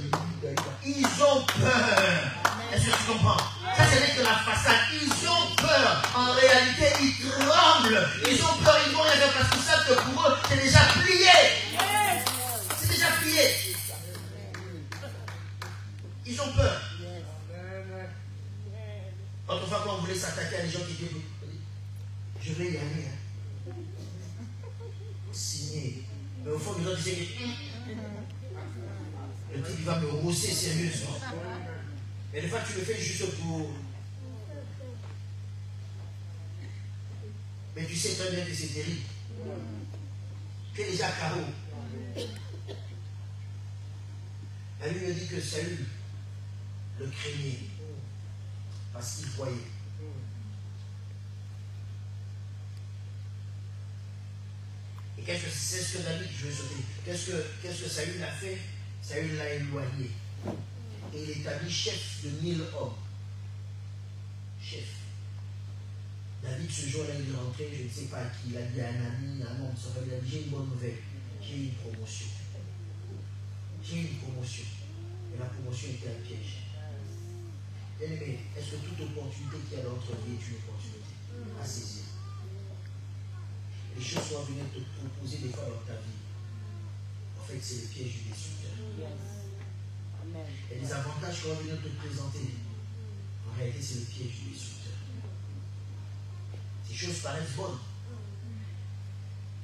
[SPEAKER 1] Ils ont peur. Est-ce que tu comprends? Ça, ce n'est que la façade. Ils ont peur. En réalité, ils tremblent. Ils ont peur. Ils vont rien faire parce qu'ils savent que pour eux, c'est déjà plié. C'est déjà plié. Ils ont peur. Autrefois, quand on voulait s'attaquer à des gens qui disaient, je vais y aller. Hein. Signer. Mais au fond, les gens disaient, le type va me rosser sérieusement. Et des fois, tu le fais juste pour. Mais tu sais très bien que c'est terrible. Tu es déjà KO. La Bible dit que Saül le craignait parce qu'il voyait. Et c'est ce que David, je vais sauter. Qu'est-ce que Saül a fait? Saül l'a éloigné. Et il établit chef de 1000 hommes. Chef. David, ce jour-là, il est rentré, je ne sais pas à qui, il a dit à un ami, à un membre de sa famille, il a dit, j'ai une bonne nouvelle, j'ai une promotion. J'ai une promotion. Et la promotion était un piège. Bien aimé, est-ce que toute opportunité qui est dans notre vie est une opportunité à saisir? Les choses vont venir te proposer des fois dans ta vie. En fait, c'est le piège du destructeur. Et les avantages qu'on va venir te présenter, en réalité, c'est le piège du destructeur. Ces choses paraissent bonnes.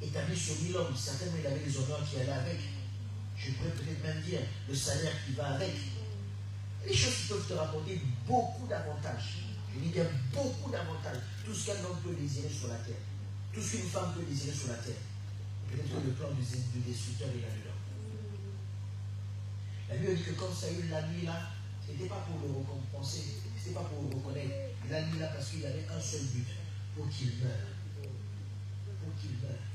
[SPEAKER 1] Établi sur 1000 hommes, certainement il avait les honneurs qui allaient avec. Je pourrais peut-être même dire le salaire qui va avec. Les choses qui peuvent te rapporter beaucoup d'avantages. Je dis bien beaucoup d'avantages. Tout ce qu'un homme peut désirer sur la terre. Tout ce qu'une femme peut désirer sur la terre. Peut-être que le plan du destructeur est là-dedans. La Bible dit que comme Saül l'a mis là, ce n'était pas pour le récompenser, ce n'était pas pour le reconnaître. Il l'a mis là parce qu'il avait un seul but, pour qu'il meure. Pour qu'il meure.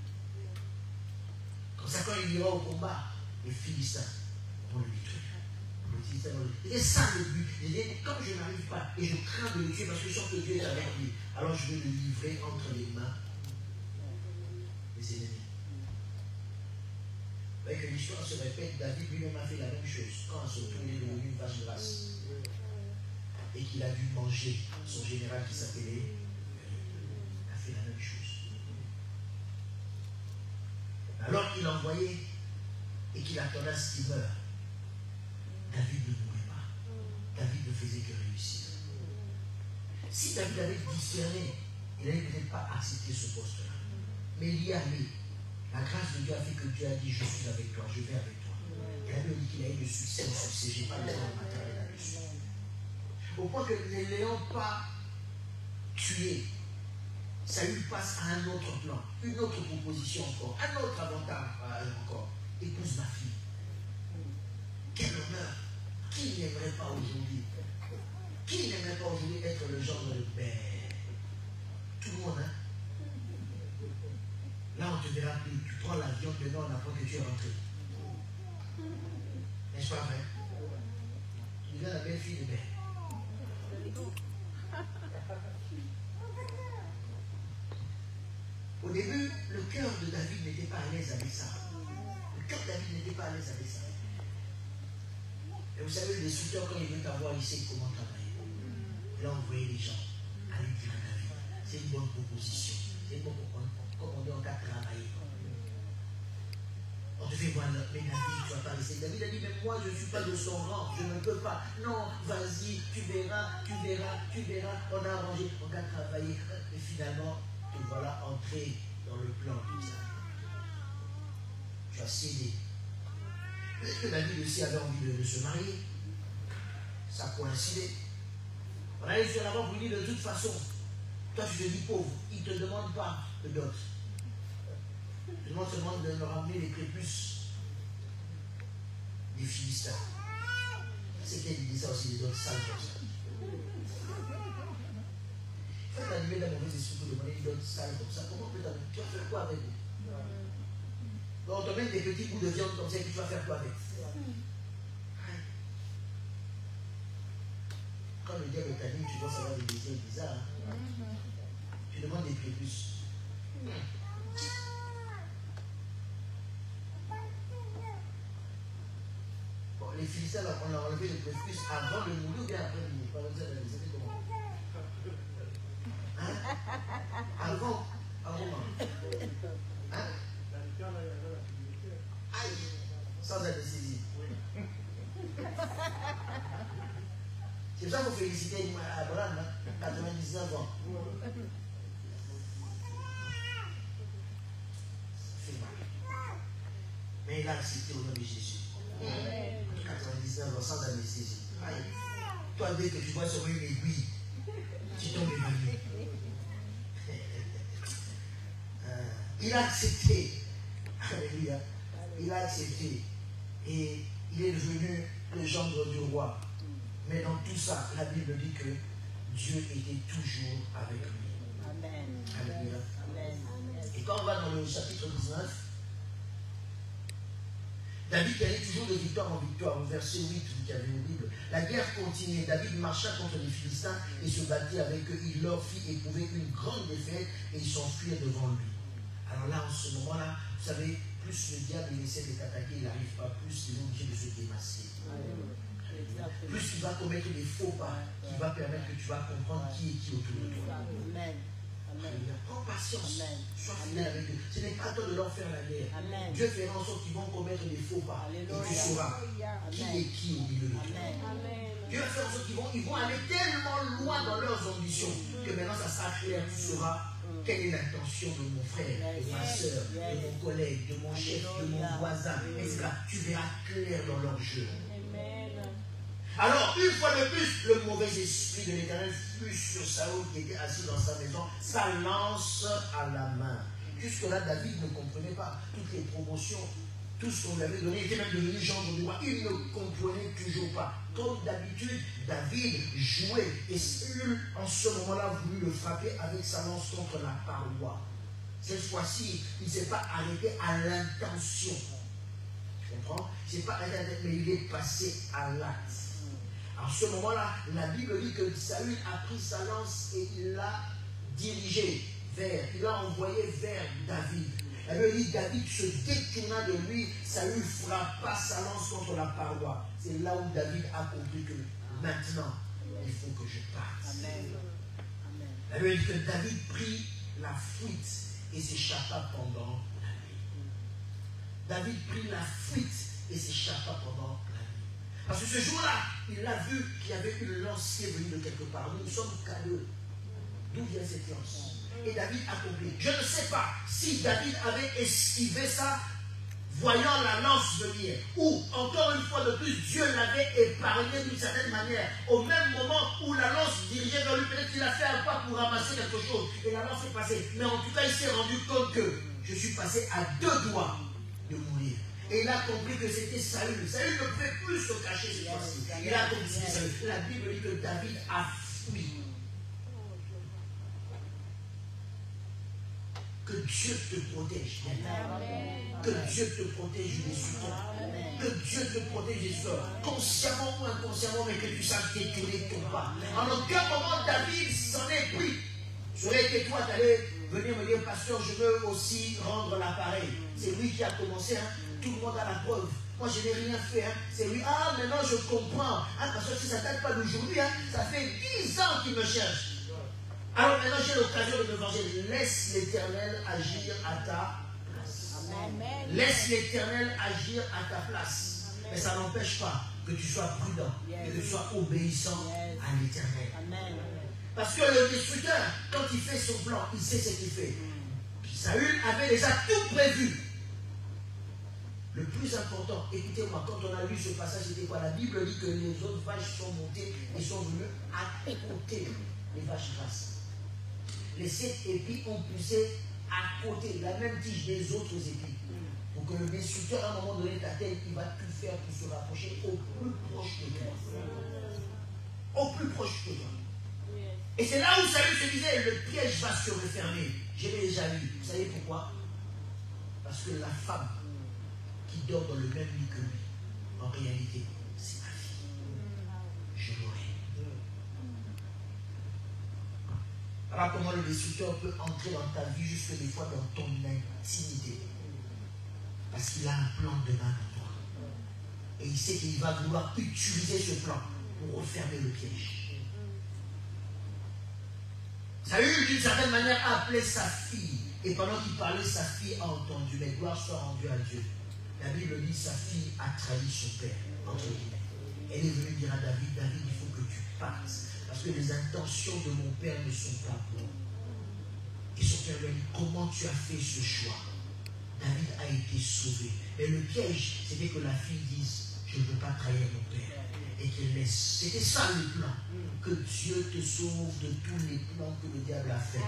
[SPEAKER 1] Comme ça, quand il ira au combat, les Philistins vont le détruire. C'est ça le but. Il dit, comme je n'arrive pas et je crains de le tuer parce que je sens que Dieu est avec lui, alors je vais le livrer entre les mains des ennemis. Vous voyez que l'histoire se répète, David lui-même a fait la même chose. Quand à son tour il est devenu une vache grasse et qu'il a dû manger son général qui s'appelait, il a fait la même chose. Alors qu'il envoyait et qu'il attendait à ce qu'il meure, David ne mourait pas. David ne faisait que réussir. Si David avait discerné, il n'avait peut-être pas accepté ce poste-là. Mais il y est allé. La grâce de Dieu a fait que Dieu a dit, je suis avec toi, je vais avec toi. Et la Bible dit qu'il a eu le succès, je n'ai pas besoin de matériel là-dessus. Au point que ne l'ayant pas tué, Saül passe à un autre plan, une autre proposition encore, un autre avantage encore. Épouse ma fille. Quel honneur! Qui n'aimerait pas aujourd'hui? Qui n'aimerait pas aujourd'hui être le genre de père? Tout le monde, hein? Là, on te verra plus. Tu prends l'avion, demain, on apprend que tu es rentré. N'est-ce pas vrai? Tu deviens la belle fille de père. Au début, le cœur de David n'était pas à l'aise avec ça. Le cœur de David n'était pas à l'aise avec ça. Et vous savez, le destructeur, quand il veut t'avoir, il sait comment travailler. Il a envoyé les gens à aller dire à David. C'est une bonne proposition. C'est une bonne proposition. Comme on dit, on t'a travaillé. On te fait voir, mais David, tu vas pas rester. David a dit, mais moi, je ne suis pas de son rang, je ne peux pas. Non, vas-y, tu verras, tu verras, tu verras. On a arrangé, on a travaillé. Et finalement, te voilà entré dans le plan de ça. Tu as cédé. Peut-être que David aussi avait envie de se marier. Ça coïncidait. On allait sur l'avant pour lui de toute façon. Toi, tu te dis pauvre. Il ne te demande pas de dot. Il te demande seulement de leur ramener les prépuces des Philistins. C'est qu'elle dit ça aussi, les autres sales comme ça. Il faut t'animer d'un mauvais esprit pour demander une dot sale comme ça. Comment peut t'animer? Tu vas faire quoi avec eux? Donc, on te met des petits bouts de viande comme ça et tu vas faire quoi avec? Quand le diable t'anime, tu dois savoir des désirs bizarres. Hein? Tu demandes des prépuces. Bon, les Philistins, on a enlevé les prépuces avant de mourir ou bien après de mourir? Par exemple, c'était comment? Hein? Avant hein? Aïe, sans anesthésie. C'est ça qu'il faut féliciter Abraham, hein? 99 ans. Ça fait mal. Mais il a accepté au nom de Jésus. 99 ans sans anesthésie. Aïe. Toi, dès que tu vois sur une aiguille, tu tombes évanoui. Il a accepté. Alléluia. Il a accepté. Et il est devenu le gendre du roi. Mais dans tout ça, la Bible dit que Dieu était toujours avec lui.
[SPEAKER 2] Amen.
[SPEAKER 1] Alléluia.
[SPEAKER 2] Amen.
[SPEAKER 1] Et quand on va dans le chapitre 19, David allait toujours de victoire en victoire. Au verset 8, vous qui avez une Bible. La guerre continuait. David marcha contre les Philistins et se battit avec eux. Il leur fit éprouver une grande défaite et ils s'enfuirent devant lui. Alors là, en ce moment-là, vous savez, plus le diable il essaie de t'attaquer, il n'arrive pas, plus il est obligé de se démasquer. Plus il va commettre des faux pas qui va permettre que tu vas comprendre qui est qui autour de toi.
[SPEAKER 2] Amen.
[SPEAKER 1] Prends patience.
[SPEAKER 2] Amen.
[SPEAKER 1] Sois fidèle avec eux. Ce n'est pas toi de leur faire la guerre.
[SPEAKER 2] Amen.
[SPEAKER 1] Dieu fera en sorte qu'ils vont commettre des faux pas.
[SPEAKER 2] Alléluia.
[SPEAKER 1] Et tu sauras qui est qui au milieu de toi. Dieu va faire en sorte qu'ils vont aller tellement loin dans leurs ambitions que maintenant ça sera clair. Tu sauras quelle est l'intention de mon frère, de ma soeur, de mon collègue, de mon chef, de mon voisin, etc. Tu verras clair dans leur jeu. Alors, une fois de plus, le mauvais esprit de l'Éternel fut sur Saül qui était assis dans sa maison, sa lance à la main. Jusque-là, David ne comprenait pas toutes les promotions, tout ce qu'on lui avait donné. Il était même devenu gendre du roi. Il ne comprenait toujours pas. Comme d'habitude, David jouait. Et Saül, en ce moment-là, voulut le frapper avec sa lance contre la paroi. Cette fois-ci, il ne s'est pas arrêté à l'intention. Tu comprends? Il ne s'est pas arrêté, mais il est passé à l'acte. En ce moment-là, la Bible dit que Saül a pris sa lance et il l'a dirigé il l'a envoyé vers David. La Bible dit David se détourna de lui, Saül frappa sa lance contre la paroi. C'est là où David a compris que maintenant, il faut que je parte.
[SPEAKER 2] Amen.
[SPEAKER 1] La Bible dit que David prit la fuite et s'échappa pendant la nuit. David prit la fuite et s'échappa pendant la nuit. Parce que ce jour-là, il a vu qu'il y avait une lance qui est venue de quelque part. Nous sommes cadeaux. D'où vient cette lance? Et David a compris. Je ne sais pas si David avait esquivé ça, voyant la lance venir. Ou, encore une fois de plus, Dieu l'avait épargné d'une certaine manière. Au même moment où la lance dirigeait vers lui, peut-être qu'il a fait un pas pour ramasser quelque chose. Et la lance est passée. Mais en tout cas, il s'est rendu compte que je suis passé à 2 doigts de mourir. Et il a compris que c'était Saül. Saül ne pouvait plus se cacher cette fois-ci. Il a compris que c'était Saül. La Bible dit que David a fui. Que Dieu te protège. Que Dieu te protège des soutiens. Que Dieu te protège des sorts. Consciemment ou inconsciemment, mais que tu saches détourner ton pas. En aucun moment, David s'en est pris. Ça aurait été toi d'aller venir me dire, pasteur, je veux aussi rendre l'appareil. C'est lui qui a commencé, hein. Tout le monde a la preuve. Moi, je n'ai rien fait. Hein. C'est lui. Ah, maintenant, je comprends. Ah, parce que si ça ne date pas d'aujourd'hui, hein, ça fait 10 ans qu'il me cherche. Alors maintenant, j'ai l'occasion de me venger. Laisse l'Éternel agir à ta place. Amen. Laisse l'Éternel agir à ta place. Amen. Mais ça n'empêche pas que tu sois prudent et que tu sois obéissant à l'Éternel. Parce que le destructeur, quand il fait son plan, il sait ce qu'il fait. Saül avait déjà tout prévu. Le plus important, écoutez-moi, quand on a lu ce passage, c'était quoi? La Bible dit que les autres vaches sont montées et sont venues à côté les vaches grasses. Les 7 épis ont poussé à côté, la même tige des autres épis. Pour que le destructeur, à un moment donné, ta tête, il va tout faire pour se rapprocher au plus proche de toi. Au plus proche de toi. Et c'est là où Saül se disait, le piège va se refermer. Je l'ai déjà vu. Vous savez pourquoi? Parce que la femme qui dort dans le même lit que lui, en réalité, c'est ma fille. Je l'aurai. Alors comment le destructeur peut entrer dans ta vie jusque des fois dans ton intimité? Parce qu'il a un plan de main pour toi. Et il sait qu'il va vouloir utiliser ce plan pour refermer le piège. Saül, d'une certaine manière, a appelé sa fille. Et pendant qu'il parlait, sa fille a entendu. Mais gloire soit rendue à Dieu. La Bible dit sa fille a trahi son père, entre guillemets. Elle est venue dire à David, David, il faut que tu partes. Parce que les intentions de mon père ne sont pas bonnes. Et son père lui a dit, comment tu as fait ce choix? David a été sauvé. Mais le piège, c'était que la fille dise, je ne veux pas trahir mon père. Et qu'elle laisse. C'était ça le plan. Que Dieu te sauve de tous les plans que le diable a fait.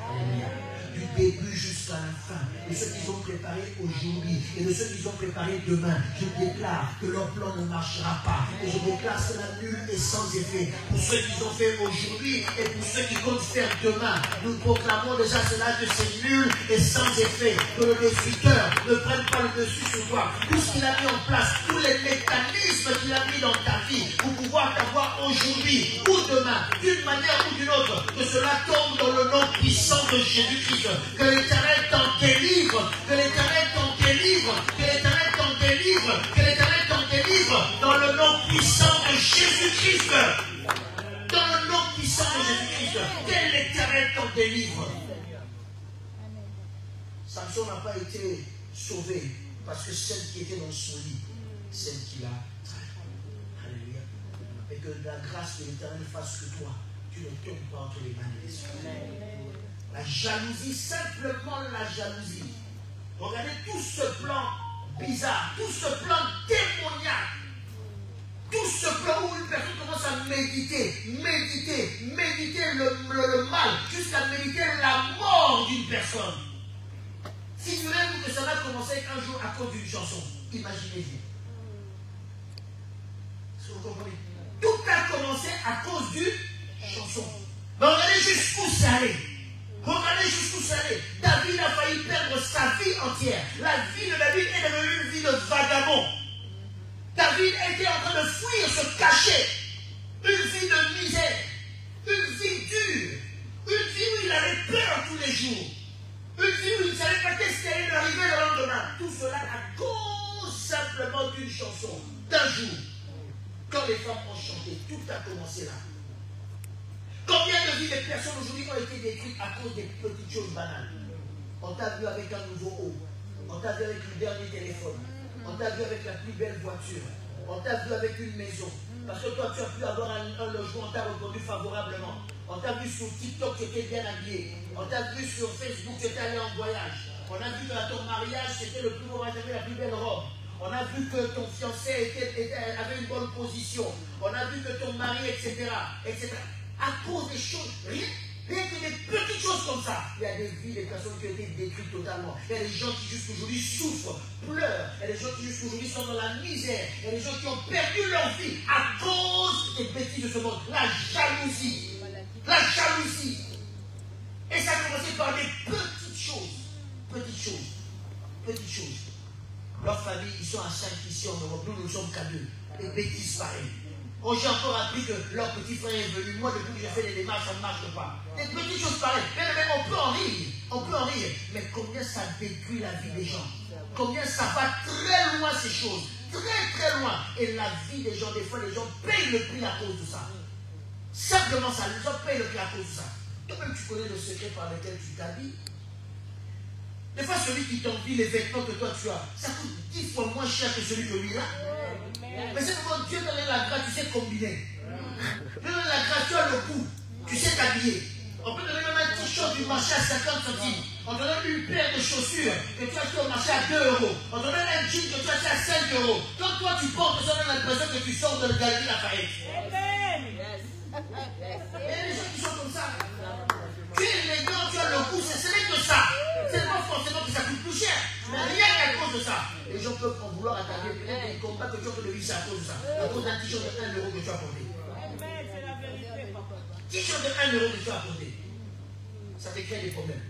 [SPEAKER 1] Du début jusqu'à la fin. De ceux qu'ils ont préparés aujourd'hui et de ceux qu'ils ont préparés demain. Je déclare que leur plan ne marchera pas. Et je déclare cela nul et sans effet. Pour ceux qu'ils ont fait aujourd'hui et pour ceux qui comptent faire demain. Nous proclamons déjà cela que c'est nul et sans effet. Que le destructeur ne prenne pas le dessus sur toi. Tout ce qu'il a mis en place, tous les mécanismes qu'il a mis dans ta vie pour pouvoir t'avoir aujourd'hui ou demain, d'une manière ou d'une autre, que cela tombe dans le nom puissant de Jésus-Christ. Que l'Éternel t'en délivre, que l'Éternel t'en délivre, que l'Éternel t'en délivre, que l'Éternel t'en délivre dans le nom puissant de Jésus-Christ. Dans le nom puissant de Jésus-Christ, que l'Éternel t'en délivre. Samson n'a pas été sauvé parce que celle qui était dans son lit, celle qui l'a trahi. Alléluia. Et que la grâce de l'Éternel fasse que toi, tu ne tombes pas entre les mains des esprits. La jalousie, simplement la jalousie. Regardez tout ce plan bizarre, tout ce plan démoniaque, tout ce plan où une personne commence à méditer le mal, jusqu'à méditer la mort d'une personne. Figurez-vous que ça va commencer un jour à cause d'une chanson. Imaginez-vous. Est-ce que vous comprenez? Tout a commencé à cause d'une chanson. Mais regardez jusqu'où c'est allé. Regardez jusqu'où c'est allé. David a failli perdre sa vie entière. La vie de David est devenue une vie de vagabond. David était en train de fuir, se cacher. Une vie de misère. Une vie dure. Une vie où il avait peur tous les jours. Une vie où il ne savait pas qu'est-ce qui allait lui arriver le lendemain. Tout cela à cause simplement d'une chanson, d'un jour. Quand les femmes ont chanté, tout a commencé là. Combien de vies de personnes aujourd'hui ont été détruites à cause des petites choses banales? On t'a vu avec un nouveau haut. On t'a vu avec le dernier téléphone. On t'a vu avec la plus belle voiture. On t'a vu avec une maison. Parce que toi, tu as pu avoir un logement, on t'a répondu favorablement. On t'a vu sur TikTok, tu étais bien habillé. On t'a vu sur Facebook, tu étais allé en voyage. On a vu que à ton mariage, c'était le plus beau mariage, tu avais la plus belle robe. On a vu que ton fiancé avait une bonne position. On a vu que ton mari, etc. À cause des choses, rien que des petites choses comme ça. Il y a des vies, des personnes qui ont été détruites totalement. Il y a des gens qui jusqu'aujourd'hui souffrent, pleurent. Il y a des gens qui jusqu'aujourd'hui sont dans la misère. Il y a des gens qui ont perdu leur vie à cause des bêtises de ce monde. La jalousie. La jalousie. Et ça a commencé par des petites choses. Petites choses. Petites choses. Leur famille, ils sont à 5 ici en Europe. Nous, nous sommes qu'à 2. Des bêtises pareilles. Oh, j'ai encore appris que leur petit frère est venu. Moi, depuis que j'ai fait des démarches, ça ne marche pas. Des petites choses pareilles. Mais on peut en rire. On peut en rire. Mais combien ça détruit la vie des gens? Combien ça va très loin ces choses? Très très loin. Et la vie des gens, des fois, les gens payent le prix à cause de ça. Simplement ça. Les gens payent le prix à cause de ça. Toi-même, tu connais le secret par lequel tu t'habilles. Des fois, celui qui t'envie les vêtements que toi tu as, ça coûte 10 fois moins cher que celui que lui a. Mais c'est pourquoi Dieu donne la grâce, tu sais combiner. Dieu donne la grâce, tu as le goût, tu sais t'habiller. On peut donner même un t-shirt du marché à 50 centimes. On te donne une paire de chaussures que tu as acheté au marché à 2 euros. On te donne un jean que tu as acheté à 5 euros. Quand toi tu portes, ça donne l'impression que tu sors de la galerie Lafayette. Amen. Il y a des gens qui sont comme ça. Tu es élégant, tu as le goût, ce n'est que ça. C'est pas forcément que ça coûte plus cher. Mais rien qu'à cause de ça. Les gens peuvent en vouloir attaquer peut-être des combats que tu as de vivre, c'est à cause de ça. À cause d'un t-shirt de 1 euro que tu as porté. C'est la vérité, papa. T-shirt de 1 euro que tu as porté. Ça te crée des problèmes.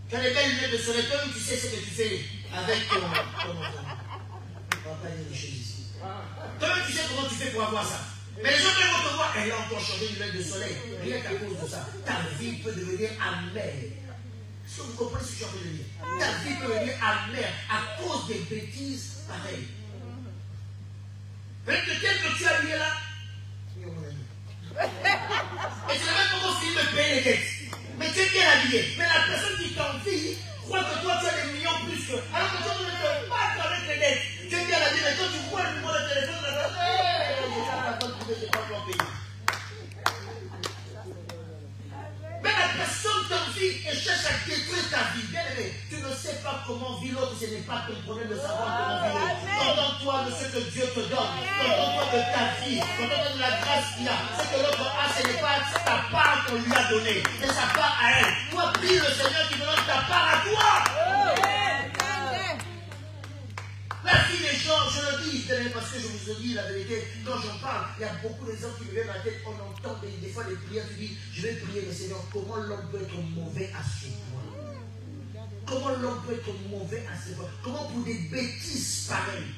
[SPEAKER 1] Tu as des belles lunettes de soleil, toi-même tu sais ce que tu fais avec ton enfant. On va pas dire des choses ici. Toi-même tu sais comment tu fais pour avoir ça. Mais les gens qui vont te voir, elle a encore changé une lunette de soleil. Rien qu'à cause de ça. Ta vie peut devenir amère. Est-ce que vous comprenez ce que je suis en train de dire? Ta vie peut devenir amère à cause des bêtises pareilles. Avec lequel que tu as lié là, et c'est le même moment qu'il me paye les dettes. Mais tu es bien habillé. Mais la personne qui t'envie croit que toi tu as des millions plus que. Alors que toi tu ne te bats avec les dettes. Tu es bien habillé, mais quand tu vois le numéro de téléphone, mais la personne t'envie et cherche à détruire ta vie. Bien aimé, tu ne sais pas comment vit l'autre, ce n'est pas ton problème de savoir comment vit l'autre. Contente-toi de ce que Dieu te donne. Contente-toi de ta vie. Contente-toi de la grâce qu'il a. Ce que l'autre a, ce n'est pas sa part qu'on lui a donnée, c'est sa part à elle. Toi, prie le Seigneur qui te donne ta part à toi. La vie des gens, je le dis, parce que je vous dis la vérité, quand j'en parle, il y a beaucoup d'exemples qui me viennent à la tête, on entend des fois des prières, tu dis, je vais prier le Seigneur, comment l'homme peut être mauvais à ce point? Comment l'homme peut être mauvais à ce point? Comment pour des bêtises pareilles,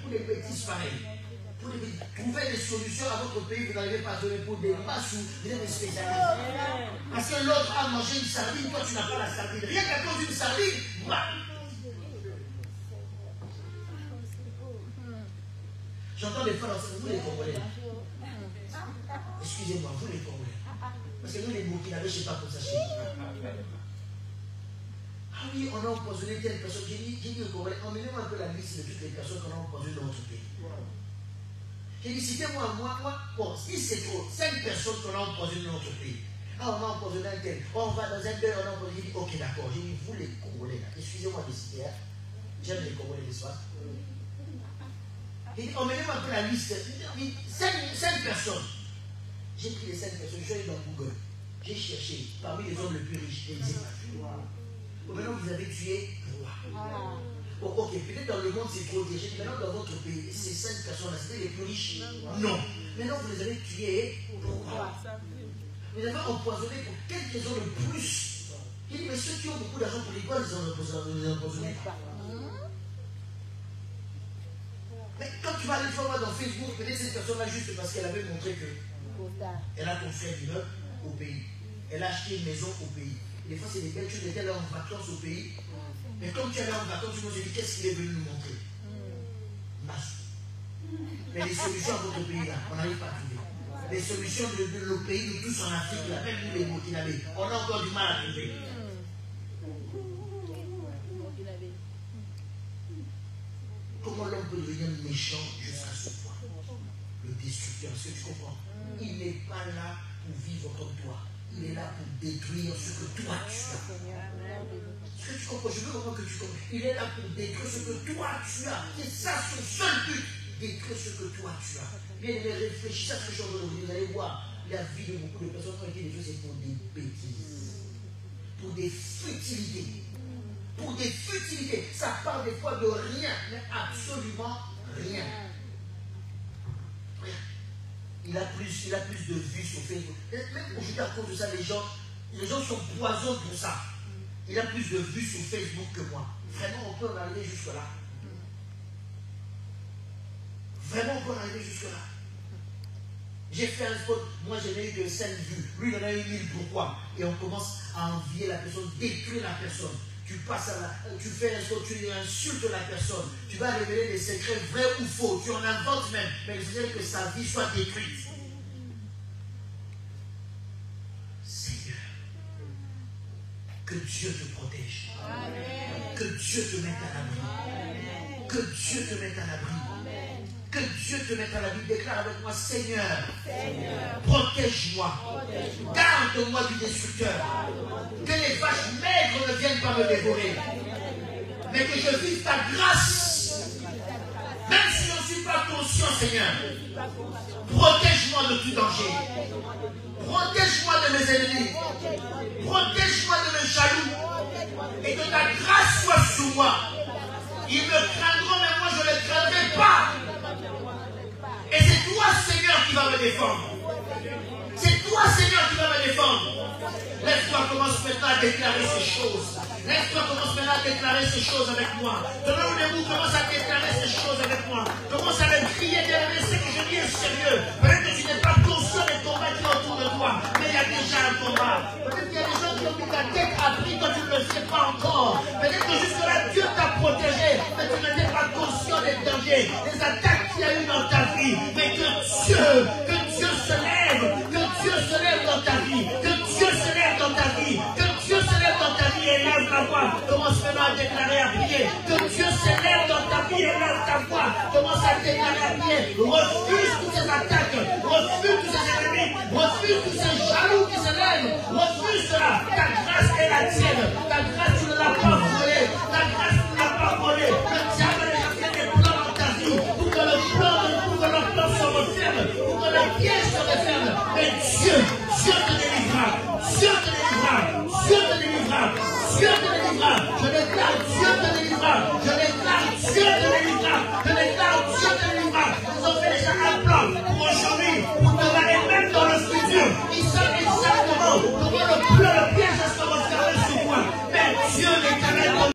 [SPEAKER 1] pour trouver des solutions à votre pays, vous n'arrivez pas à donner pour des masses ou des spécialistes. Parce que l'autre a mangé une sardine, toi tu n'as pas la sardine. Rien qu'à cause d'une sardine, bah. J'entends des fois dans vous les Congolais. Excusez-moi, vous les Congolais. Parce que nous les Burkinabés, je ne sais pas comme ça chez nous. Ah oui, on a empoisonné telle personne. J'ai dit aux Congolais, emmenez-moi un peu la liste de toutes les personnes qu'on a empoisonnées dans notre pays. J'ai dit, citez-moi, bon, si c'est trop, 5 personnes qu'on a empoisonnées dans notre pays. Ah, on a empoisonné un tel. Oh, on va dans un tel, on a empoisonné. J'ai dit, ok, d'accord. J'ai dit, vous les Congolais, excusez-moi de citer, hein. J'aime les Congolais le soir. Il dit, emmenez-moi un peu la liste. 5 personnes. J'ai pris les 5 personnes, je suis allé dans Google. J'ai cherché parmi les hommes les plus riches. Et ils étaient maintenant vous avez tué 3. Bon, ok, peut-être dans le monde c'est trop dit. J'ai dit, maintenant dans votre pays, ces 5 personnes-là, c'était les plus riches? Non. Maintenant vous les avez tués 3. Vous avez empoisonné pour quelques ans de plus. Il dit, mais ceux qui ont beaucoup d'argent pour l'école, ils ont empoisonné pas. Mais quand tu vas aller voir dans Facebook, peut-être cette personne-là, juste parce qu'elle avait montré qu'elle a construit un immeuble au pays. Elle a acheté une maison au pays. Des fois, c'est des belles choses, elle était là en vacances au pays. Mais comme tu es là en vacances, tu nous as dit, qu'est-ce qu'il est venu nous montrer? Masse. Mais les solutions à votre pays, là, on n'arrive pas à trouver. Les solutions de nos pays, nous tous en Afrique, là, même nous les Burkinabés, on a encore du mal à trouver. Comment l'homme peut devenir méchant jusqu'à ce point? Le destructeur, est-ce que tu comprends? Il n'est pas là pour vivre comme toi. Il est là pour détruire ce que toi tu as. Est-ce que tu comprends? Je veux vraiment que tu comprennes. Il est là pour détruire ce que toi tu as. C'est ça son seul but. Détruire ce que toi tu as. Bien aimé, réfléchissez à ce que je vous vous allez voir. La vie de beaucoup de personnes qui ont été détruites, c'est pour des bêtises. Pour des futilités. Pour des futilités. Ça parle des fois de rien, mais absolument rien. Il a plus de vues sur Facebook. Même aujourd'hui, à cause de ça, les gens sont poisons pour ça. Il a plus de vues sur Facebook que moi. Vraiment, on peut en arriver jusque-là. Vraiment, on peut en arriver jusque-là. J'ai fait un spot, moi je n'ai eu que 5 vues, lui il en a eu 1000, pourquoi? Et on commence à envier la personne, détruire la personne. Tu passes à tu fais un spot, tu insultes la personne, tu vas révéler des secrets vrais ou faux, tu en inventes même, mais il faudrait que sa vie soit détruite. Seigneur, que Dieu te protège. Amen. Que Dieu te mette à l'abri. Que Dieu te mette à l'abri. Que Dieu te mette à l'abri. Déclare avec moi, Seigneur, protège-moi. Garde-moi du destructeur. Que les vaches maigres ne viennent pas me dévorer. Mais que je vive ta grâce. Même si je ne suis pas conscient, Seigneur. Protège-moi de tout danger. Protège-moi de mes ennemis. Protège-moi de mes jaloux. Et que ta grâce soit sous moi. Ils me craindront, mais moi je ne les craindrai pas. Et c'est toi, Seigneur, qui va me défendre. C'est toi, Seigneur, qui va me défendre. Laisse-toi commence maintenant à déclarer ces choses. Laisse-toi commence maintenant à déclarer ces choses avec moi. Donnez-vous, commence à déclarer ces choses avec moi. Commence à les crier, bien-aimé, ce que je dis est sérieux. Peut-être que tu n'es pas conscient des combats qui sont autour de toi, mais il y a déjà un combat. Peut-être qu'il y a des gens qui ont mis ta tête à prix quand tu ne le sais pas encore. Peut-être que jusque-là, Dieu t'a protégé, mais tu n'étais pas conscient des dangers, des attaques qu'il y a eu dans ta vie. Mais que Dieu se lève, dans ta vie, que Dieu se lève dans ta vie, que Dieu se lève dans ta vie et lève la voix. Commence maintenant à déclarer, à prier. Que Dieu se lève dans ta vie et lève ta voix. Commence à déclarer, à prier. Refuse